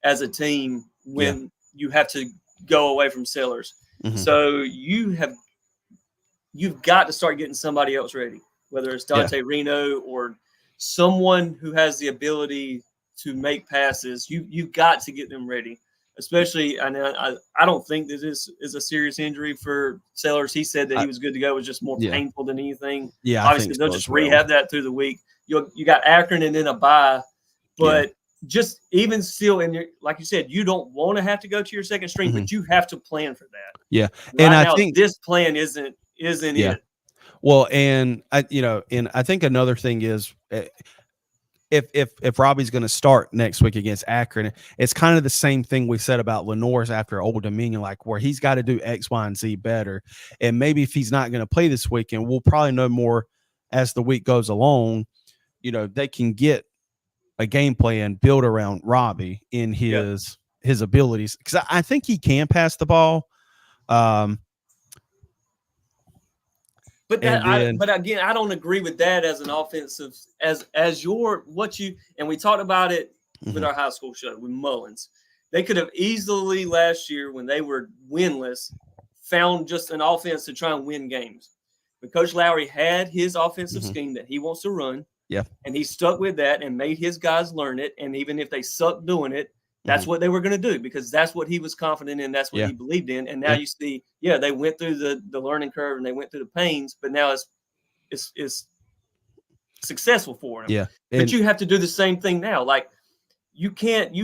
Speaker 2: as a team when you have to go away from Sellers. So you've got to start getting somebody else ready, whether it's Dante Reno or someone who has the ability to make passes. You've got to get them ready. Especially, I don't think that this is a serious injury for Sellers. He said that he was good to go. It was just more painful than anything.
Speaker 1: Yeah,
Speaker 2: obviously they'll just rehab that through the week. You got Akron and then a bye, but just even still, like you said, you don't want to have to go to your second string, but you have to plan for that.
Speaker 1: Yeah,
Speaker 2: and I think this plan isn't it.
Speaker 1: Well, and I think another thing is. If Robbie's going to start next week against Akron, it's kind of the same thing we said about Lenore's after Old Dominion, like where he's got to do X, Y, and Z better. And maybe if he's not going to play this weekend, we'll probably know more as the week goes along. They can get a game plan built around Robbie in his abilities, because I think he can pass the ball.
Speaker 2: But again, I don't agree with that as an offensive as your and we talked about it with our high school show with Mullins. They could have easily last year when they were winless found just an offense to try and win games. But Coach Lowry had his offensive scheme that he wants to run.
Speaker 1: Yeah.
Speaker 2: And he stuck with that and made his guys learn it. And even if they suck doing it, that's what they were going to do, because that's what he was confident in. That's what he believed in. And now you see, they went through the learning curve and they went through the pains, but now it's successful for him.
Speaker 1: Yeah.
Speaker 2: But you have to do the same thing now. Like you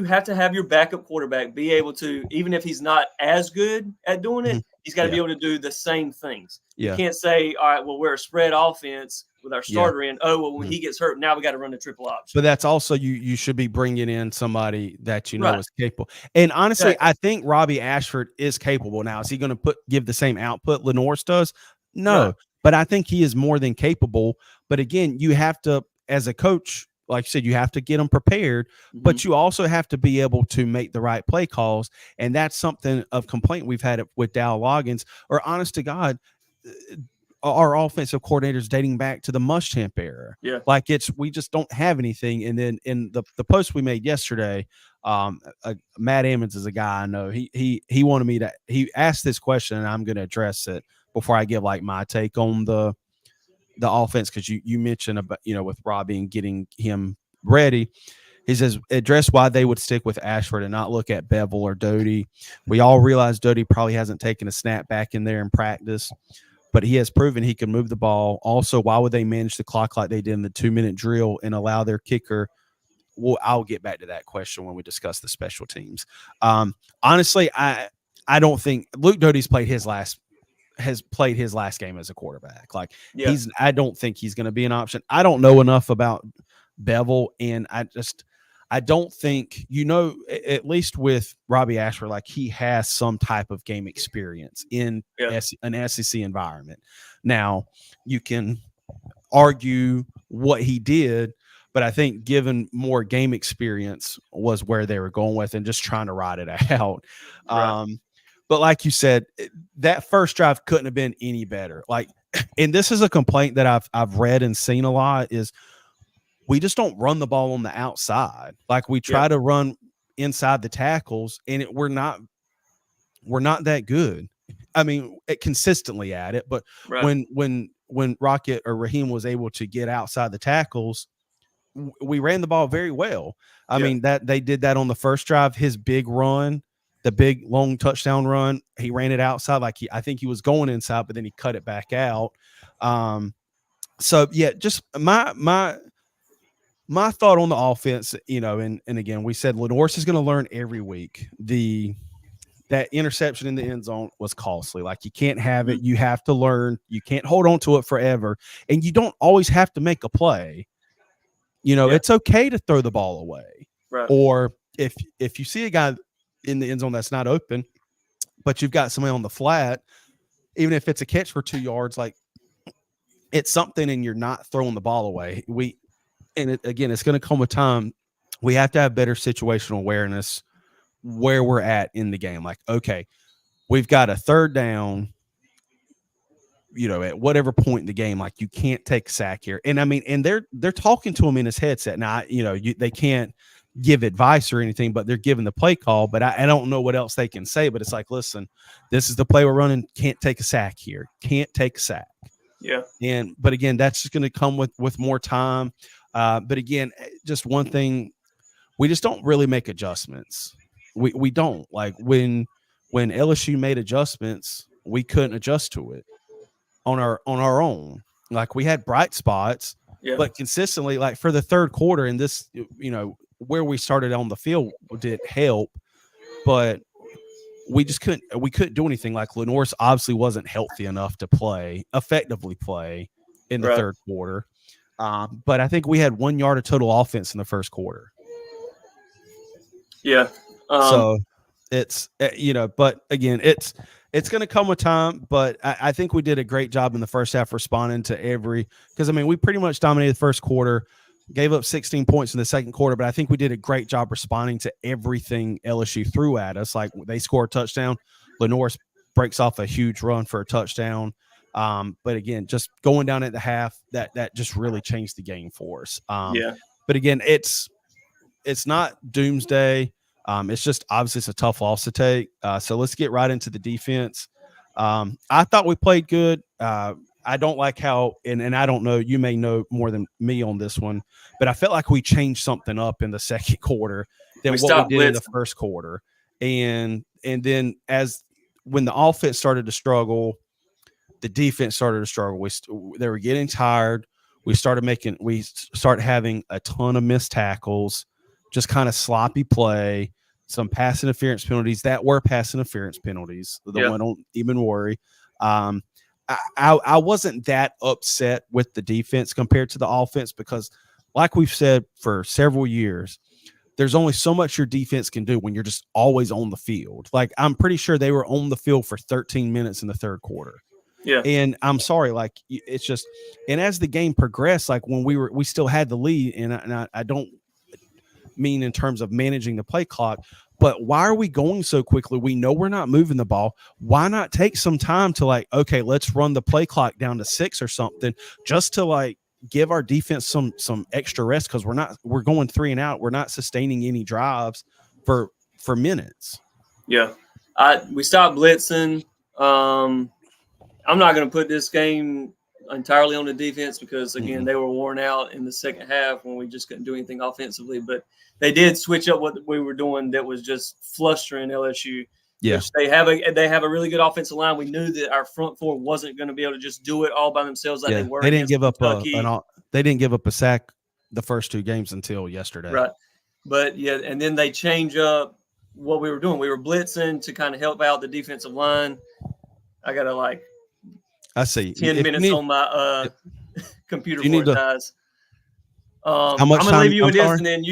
Speaker 2: have to have your backup quarterback be able to, even if he's not as good at doing it, he's got to be able to do the same things. You can't say, all right, well, we're a spread offense with our starter in. Oh, well, when he gets hurt, now we got to run the triple option.
Speaker 1: But that's also you should be bringing in somebody that is capable. And honestly, I think Robbie Ashford is capable now. Is he going to give the same output Lenore's does? No, but I think he is more than capable. But again, you have to, as a coach, like you said, you have to get them prepared, but you also have to be able to make the right play calls. And that's something of complaint we've had with Dow Loggins, or honest to God, our offensive coordinators dating back to the Muschamp era.
Speaker 2: Yeah.
Speaker 1: Like we just don't have anything. And then in the post we made yesterday, Matt Emmons is a guy I know. He wanted me to, he asked this question, and I'm going to address it before I give like my take on the offense. Cause you mentioned about, with Robbie and getting him ready. He says, address why they would stick with Ashford and not look at Bevel or Doty. We all realize Doty probably hasn't taken a snap back in there in practice, but he has proven he can move the ball. Also, why would they manage the clock like they did in the 2-minute drill and allow their kicker? Well, I'll get back to that question when we discuss the special teams. Honestly, I don't think Luke Doty's played his last game as a quarterback. Like I don't think he's going to be an option. I don't know enough about Bevel, and I don't think, at least with Robbie Ashford, like he has some type of game experience in an SEC environment. Now, you can argue what he did, but I think given more game experience was where they were going with and just trying to ride it out.
Speaker 2: Right.
Speaker 1: But like you said, that first drive couldn't have been any better. Like, and this is a complaint that I've read and seen a lot is we just don't run the ball on the outside. Like we try to run inside the tackles, and we're not that good. I mean, consistently at it, but when Rocket or Raheem was able to get outside the tackles, we ran the ball very well. I mean, that they did that on the first drive. His big run, the big long touchdown run, he ran it outside. Like I think he was going inside, but then he cut it back out. So yeah, just my thought on the offense, and again, we said Lenoir's is going to learn every week. That interception in the end zone was costly. Like you can't have it. You have to learn. You can't hold on to it forever. And you don't always have to make a play. It's okay to throw the ball away.
Speaker 2: Right.
Speaker 1: Or if you see a guy in the end zone that's not open, but you've got somebody on the flat, even if it's a catch for 2 yards, like it's something and you're not throwing the ball away. It's going to come with time. We have to have better situational awareness where we're at in the game. Like, okay, we've got a third down, at whatever point in the game, like you can't take a sack here. And I mean, and they're talking to him in his headset. Now, they can't give advice or anything, but they're giving the play call, but I don't know what else they can say, but it's like, listen, this is the play we're running. Can't take a sack here. Can't take a sack.
Speaker 2: Yeah.
Speaker 1: But again, that's just going to come with more time. But again, just one thing, we just don't really make adjustments. We don't. Like when LSU made adjustments, we couldn't adjust to it on our own. Like we had bright spots, but consistently, like for the third quarter, and this, where we started on the field did help, but we just couldn't do anything. Like Lenoir's obviously wasn't healthy enough to effectively play in the third quarter. But I think we had 1 yard of total offense in the first quarter.
Speaker 2: Yeah.
Speaker 1: So it's, but again, it's going to come with time, but I think we did a great job in the first half responding to because I mean, we pretty much dominated the first quarter, gave up 16 points in the second quarter, but I think we did a great job responding to everything LSU threw at us. Like they score a touchdown, Lenoir breaks off a huge run for a touchdown. But again, just going down at the half, that just really changed the game for us. But again, it's not doomsday. It's just obviously it's a tough loss to take. So let's get right into the defense. I thought we played good. I don't like how, and I don't know, you may know more than me on this one, but I felt like we changed something up in the second quarter than what we did in the first quarter. And then when the offense started to struggle, the defense started to struggle. They were getting tired. We started having a ton of missed tackles, just kind of sloppy play, some pass interference penalties that were pass interference penalties. The one don't even worry. I wasn't that upset with the defense compared to the offense because, like we've said for several years, there's only so much your defense can do when you're just always on the field. Like I'm pretty sure they were on the field for 13 minutes in the third quarter.
Speaker 2: Yeah.
Speaker 1: And I'm sorry, like it's just, and as the game progressed, like when we still had the lead, and I don't mean in terms of managing the play clock, but why are we going so quickly? We know we're not moving the ball. Why not take some time to like, okay, let's run the play clock down to 6 or something, just to like give our defense some extra rest, because we're going 3 and out. We're not sustaining any drives for minutes.
Speaker 2: Yeah. We stopped blitzing. I'm not going to put this game entirely on the defense because, again, they were worn out in the second half when we just couldn't do anything offensively. But they did switch up what we were doing that was just flustering LSU.
Speaker 1: Yeah,
Speaker 2: they have a really good offensive line. We knew that our front four wasn't going to be able to just do it all by themselves like they were.
Speaker 1: They didn't give up they didn't give up a sack the first 2 games until yesterday.
Speaker 2: Right. But and then they change up what we were doing. We were blitzing to kind of help out the defensive line. I got to
Speaker 1: I see
Speaker 2: 10 minutes on my computer for it, guys.
Speaker 1: How much
Speaker 2: I'm going to leave you with this, and then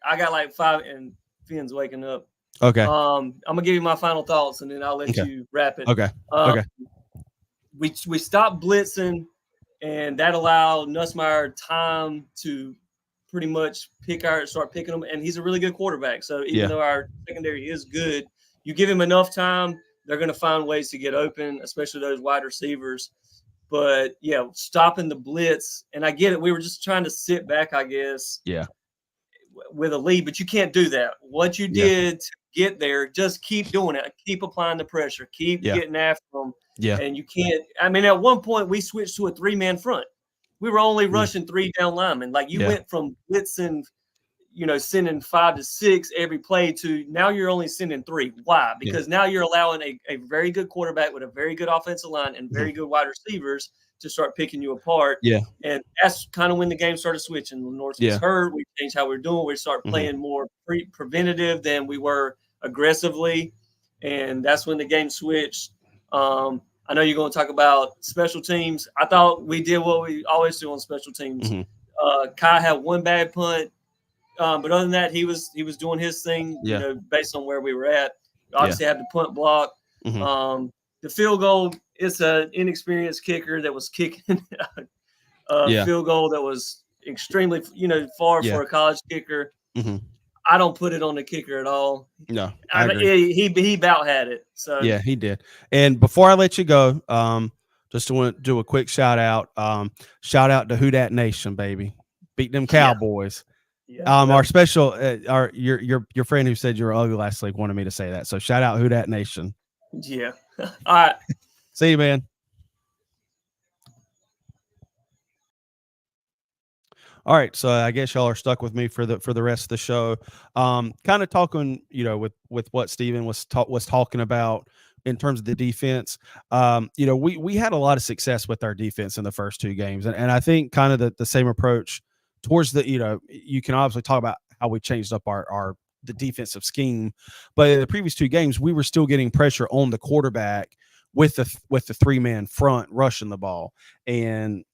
Speaker 2: I got like 5, and Finn's waking up.
Speaker 1: Okay.
Speaker 2: I'm gonna give you my final thoughts, and then I'll let
Speaker 1: Okay.
Speaker 2: you wrap it.
Speaker 1: Okay. Okay.
Speaker 2: We stopped blitzing, and that allowed Nussmeier time to pretty much start picking them. And he's a really good quarterback. So even though our secondary is good, you give him enough time, they're going to find ways to get open, especially those wide receivers. But yeah, stopping the blitz, and I get it. We were just trying to sit back, I guess.
Speaker 1: Yeah.
Speaker 2: With a lead, but you can't do that. What you did to get there, just keep doing it. Keep applying the pressure. Keep getting after them.
Speaker 1: Yeah.
Speaker 2: And you can't. I mean, at one point we switched to a 3-man front. We were only rushing 3 down linemen. Like you went from blitzing, sending 5 to 6 every play to now you're only sending 3. Why? Because now you're allowing a very good quarterback with a very good offensive line and very good wide receivers to start picking you apart.
Speaker 1: Yeah.
Speaker 2: And that's kind of when the game started switching. North was hurt. We changed how we were doing. We started playing more preventative than we were aggressively. And that's when the game switched. I know you're going to talk about special teams. I thought we did what we always do on special teams. Kai had one bad punt. But other than that, he was doing his thing, based on where we were at. Obviously had the punt block. The field goal, it's an inexperienced kicker that was kicking a field goal that was extremely, far for a college kicker. I don't put it on the kicker at all.
Speaker 1: No,
Speaker 2: he about had it. So
Speaker 1: yeah, he did. And before I let you go, just want to do a quick shout out. Shout out to Who Dat Nation, baby. Beat them Cowboys. Our special, your friend who said you were ugly last week wanted me to say that. So shout out Who Dat Nation.
Speaker 2: Yeah. All right.
Speaker 1: See you, man. All right, so I guess y'all are stuck with me for the rest of the show. Kind of talking, with what Steven was talking about in terms of the defense. We had a lot of success with our defense in the first 2 games, and I think kind of the same approach towards the, you can obviously talk about how we changed up the defensive scheme, but in the previous 2 games, we were still getting pressure on the quarterback with the 3-man front rushing the ball. And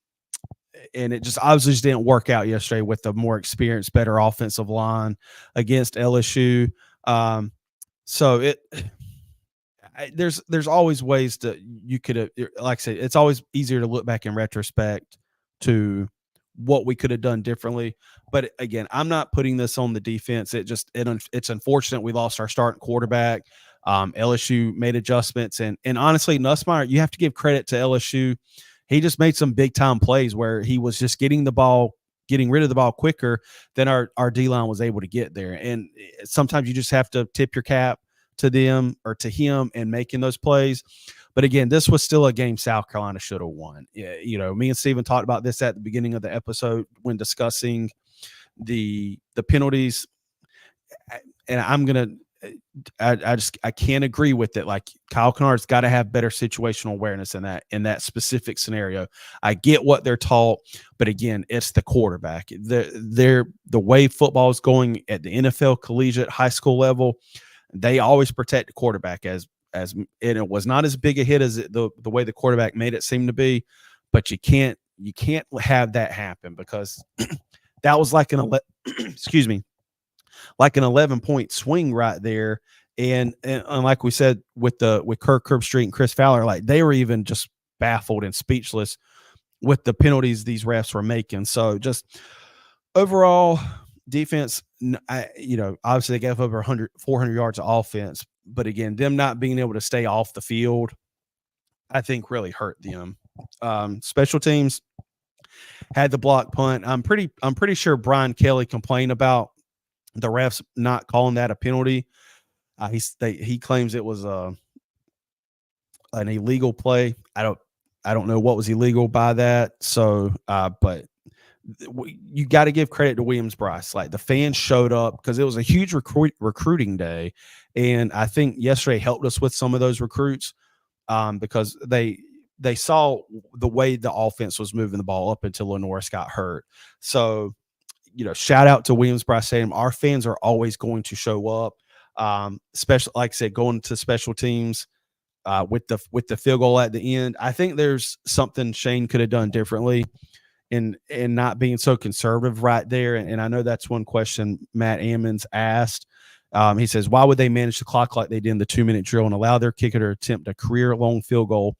Speaker 1: it just obviously just didn't work out yesterday with the more experienced, better offensive line against LSU. So there's always ways you could, like I said, it's always easier to look back in retrospect to what we could have done differently. But again, I'm not putting this on the defense. It's unfortunate we lost our starting quarterback. LSU made adjustments, and honestly, Nussmeier, you have to give credit to LSU. He just made some big time plays where he was just getting rid of the ball quicker than our D-line was able to get there. And sometimes you just have to tip your cap to them or to him and making those plays. But again, this was still a game South Carolina should have won. Me and Steven talked about this at the beginning of the episode when discussing the penalties. And I can't agree with it. Like, Kyle Kennard's got to have better situational awareness in that specific scenario. I get what they're taught, but again, it's the quarterback. The way football is going at the NFL, collegiate, high school level, they always protect the quarterback and it was not as big a hit as the way the quarterback made it seem to be, but you can't have that happen because that was like excuse me, like an 11-point swing right there. And like we said with Kirk Herbstreit and Chris Fowler, like they were even just baffled and speechless with the penalties these refs were making. So just overall defense, obviously they gave over 400 yards of offense, but again, them not being able to stay off the field, I think really hurt them. Special teams had the block punt. I'm pretty sure Brian Kelly complained about the refs not calling that a penalty. He claims it was an illegal play. I don't know what was illegal by that. So, but you got to give credit to Williams-Brice. Like, the fans showed up because it was a huge recruiting day, and I think yesterday helped us with some of those recruits because they saw the way the offense was moving the ball up until Lenoris got hurt. So, shout out to Williams-Brice Stadium. Our fans are always going to show up. Especially, like I said, going to special teams with the field goal at the end. I think there's something Shane could have done differently and not being so conservative right there. And I know that's one question Matt Ammons asked. He says, why would they manage the clock like they did in the 2-minute drill and allow their kicker to attempt a career-long field goal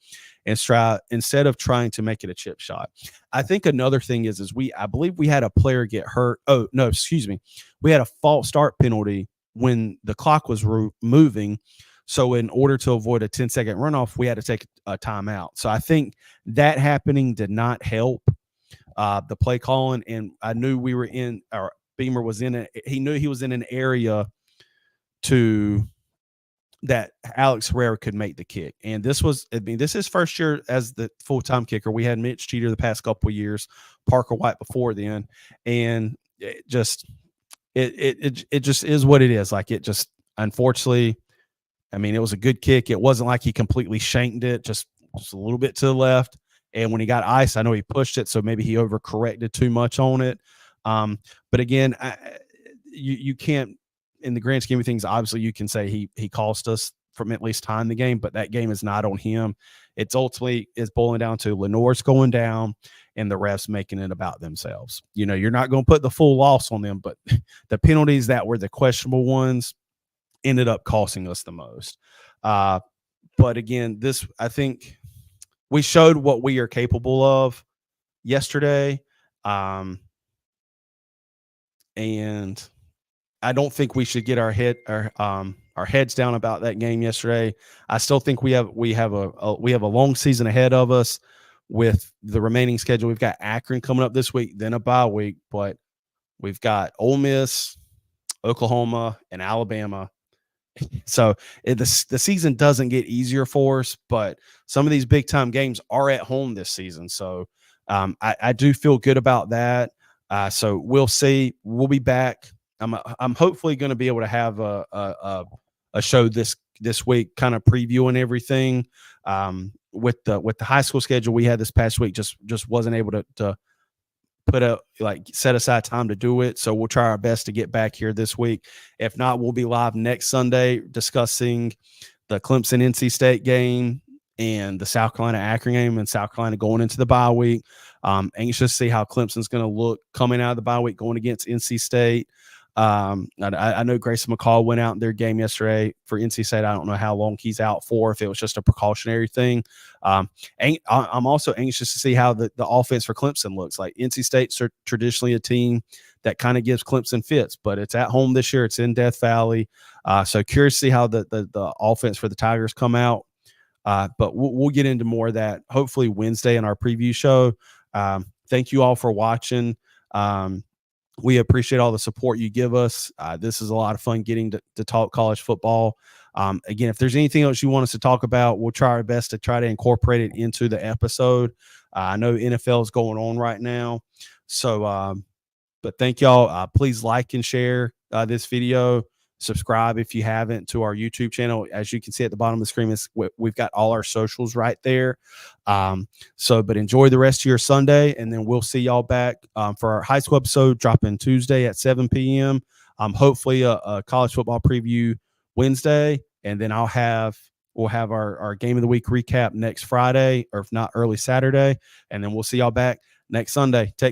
Speaker 1: instead of trying to make it a chip shot? I think another thing is I believe we had a player get hurt. Oh, no, excuse me. We had a false start penalty when the clock was moving. So in order to avoid a 10-second runoff, we had to take a timeout. So I think that happening did not help the play calling. And I knew we were in, or Beamer was in it. He knew he was in an area that Alex Herrera could make the kick. And this is his first year as the full-time kicker. We had Mitch Cheater the past couple of years, Parker White before then. And it just is what it is. Like, it just, unfortunately, I mean, it was a good kick. It wasn't like he completely shanked it, just a little bit to the left. And when he got ice, I know he pushed it, so maybe he overcorrected too much on it. But again, you can't, in the grand scheme of things, obviously you can say he cost us from at least tying the game, but that game is not on him. It's ultimately is boiling down to Lenore's going down and the refs making it about themselves. You're not going to put the full loss on them, but the penalties that were the questionable ones ended up costing us the most. But again, I think we showed what we are capable of yesterday. And I don't think we should get our heads down about that game yesterday. I still think we have a long season ahead of us with the remaining schedule. We've got Akron coming up this week, then a bye week, but we've got Ole Miss, Oklahoma, and Alabama. So the season doesn't get easier for us, but some of these big time games are at home this season. So I do feel good about that. So we'll see. We'll be back. I'm hopefully going to be able to have a show this week, kind of previewing everything. With the high school schedule we had this past week, just wasn't able to set aside time to do it. So we'll try our best to get back here this week. If not, we'll be live next Sunday discussing the Clemson NC State game and the South Carolina Akron game, and South Carolina going into the bye week. Anxious to see how Clemson's going to look coming out of the bye week going against NC State. I know Grayson McCall went out in their game yesterday for NC State. I don't know how long he's out for, if it was just a precautionary thing. I'm also anxious to see how the offense for Clemson looks. Like, NC State's traditionally a team that kind of gives Clemson fits, but it's at home this year. It's in Death Valley. So curious to see how the offense for the Tigers come out. But we'll get into more of that hopefully Wednesday in our preview show. Thank you all for watching. We appreciate all the support you give us. This is a lot of fun getting to talk college football. Again, if there's anything else you want us to talk about, we'll try our best to try to incorporate it into the episode. I know NFL is going on right now. So, but thank y'all. Please like and share this video. Subscribe if you haven't to our YouTube channel. As you can see at the bottom of the screen, we've got all our socials right there. But enjoy the rest of your Sunday, and then we'll see y'all back for our high school episode dropping Tuesday at 7 p.m. Hopefully a college football preview Wednesday, and then we'll have our game of the week recap next Friday, or if not early Saturday, and then we'll see y'all back next Sunday. Take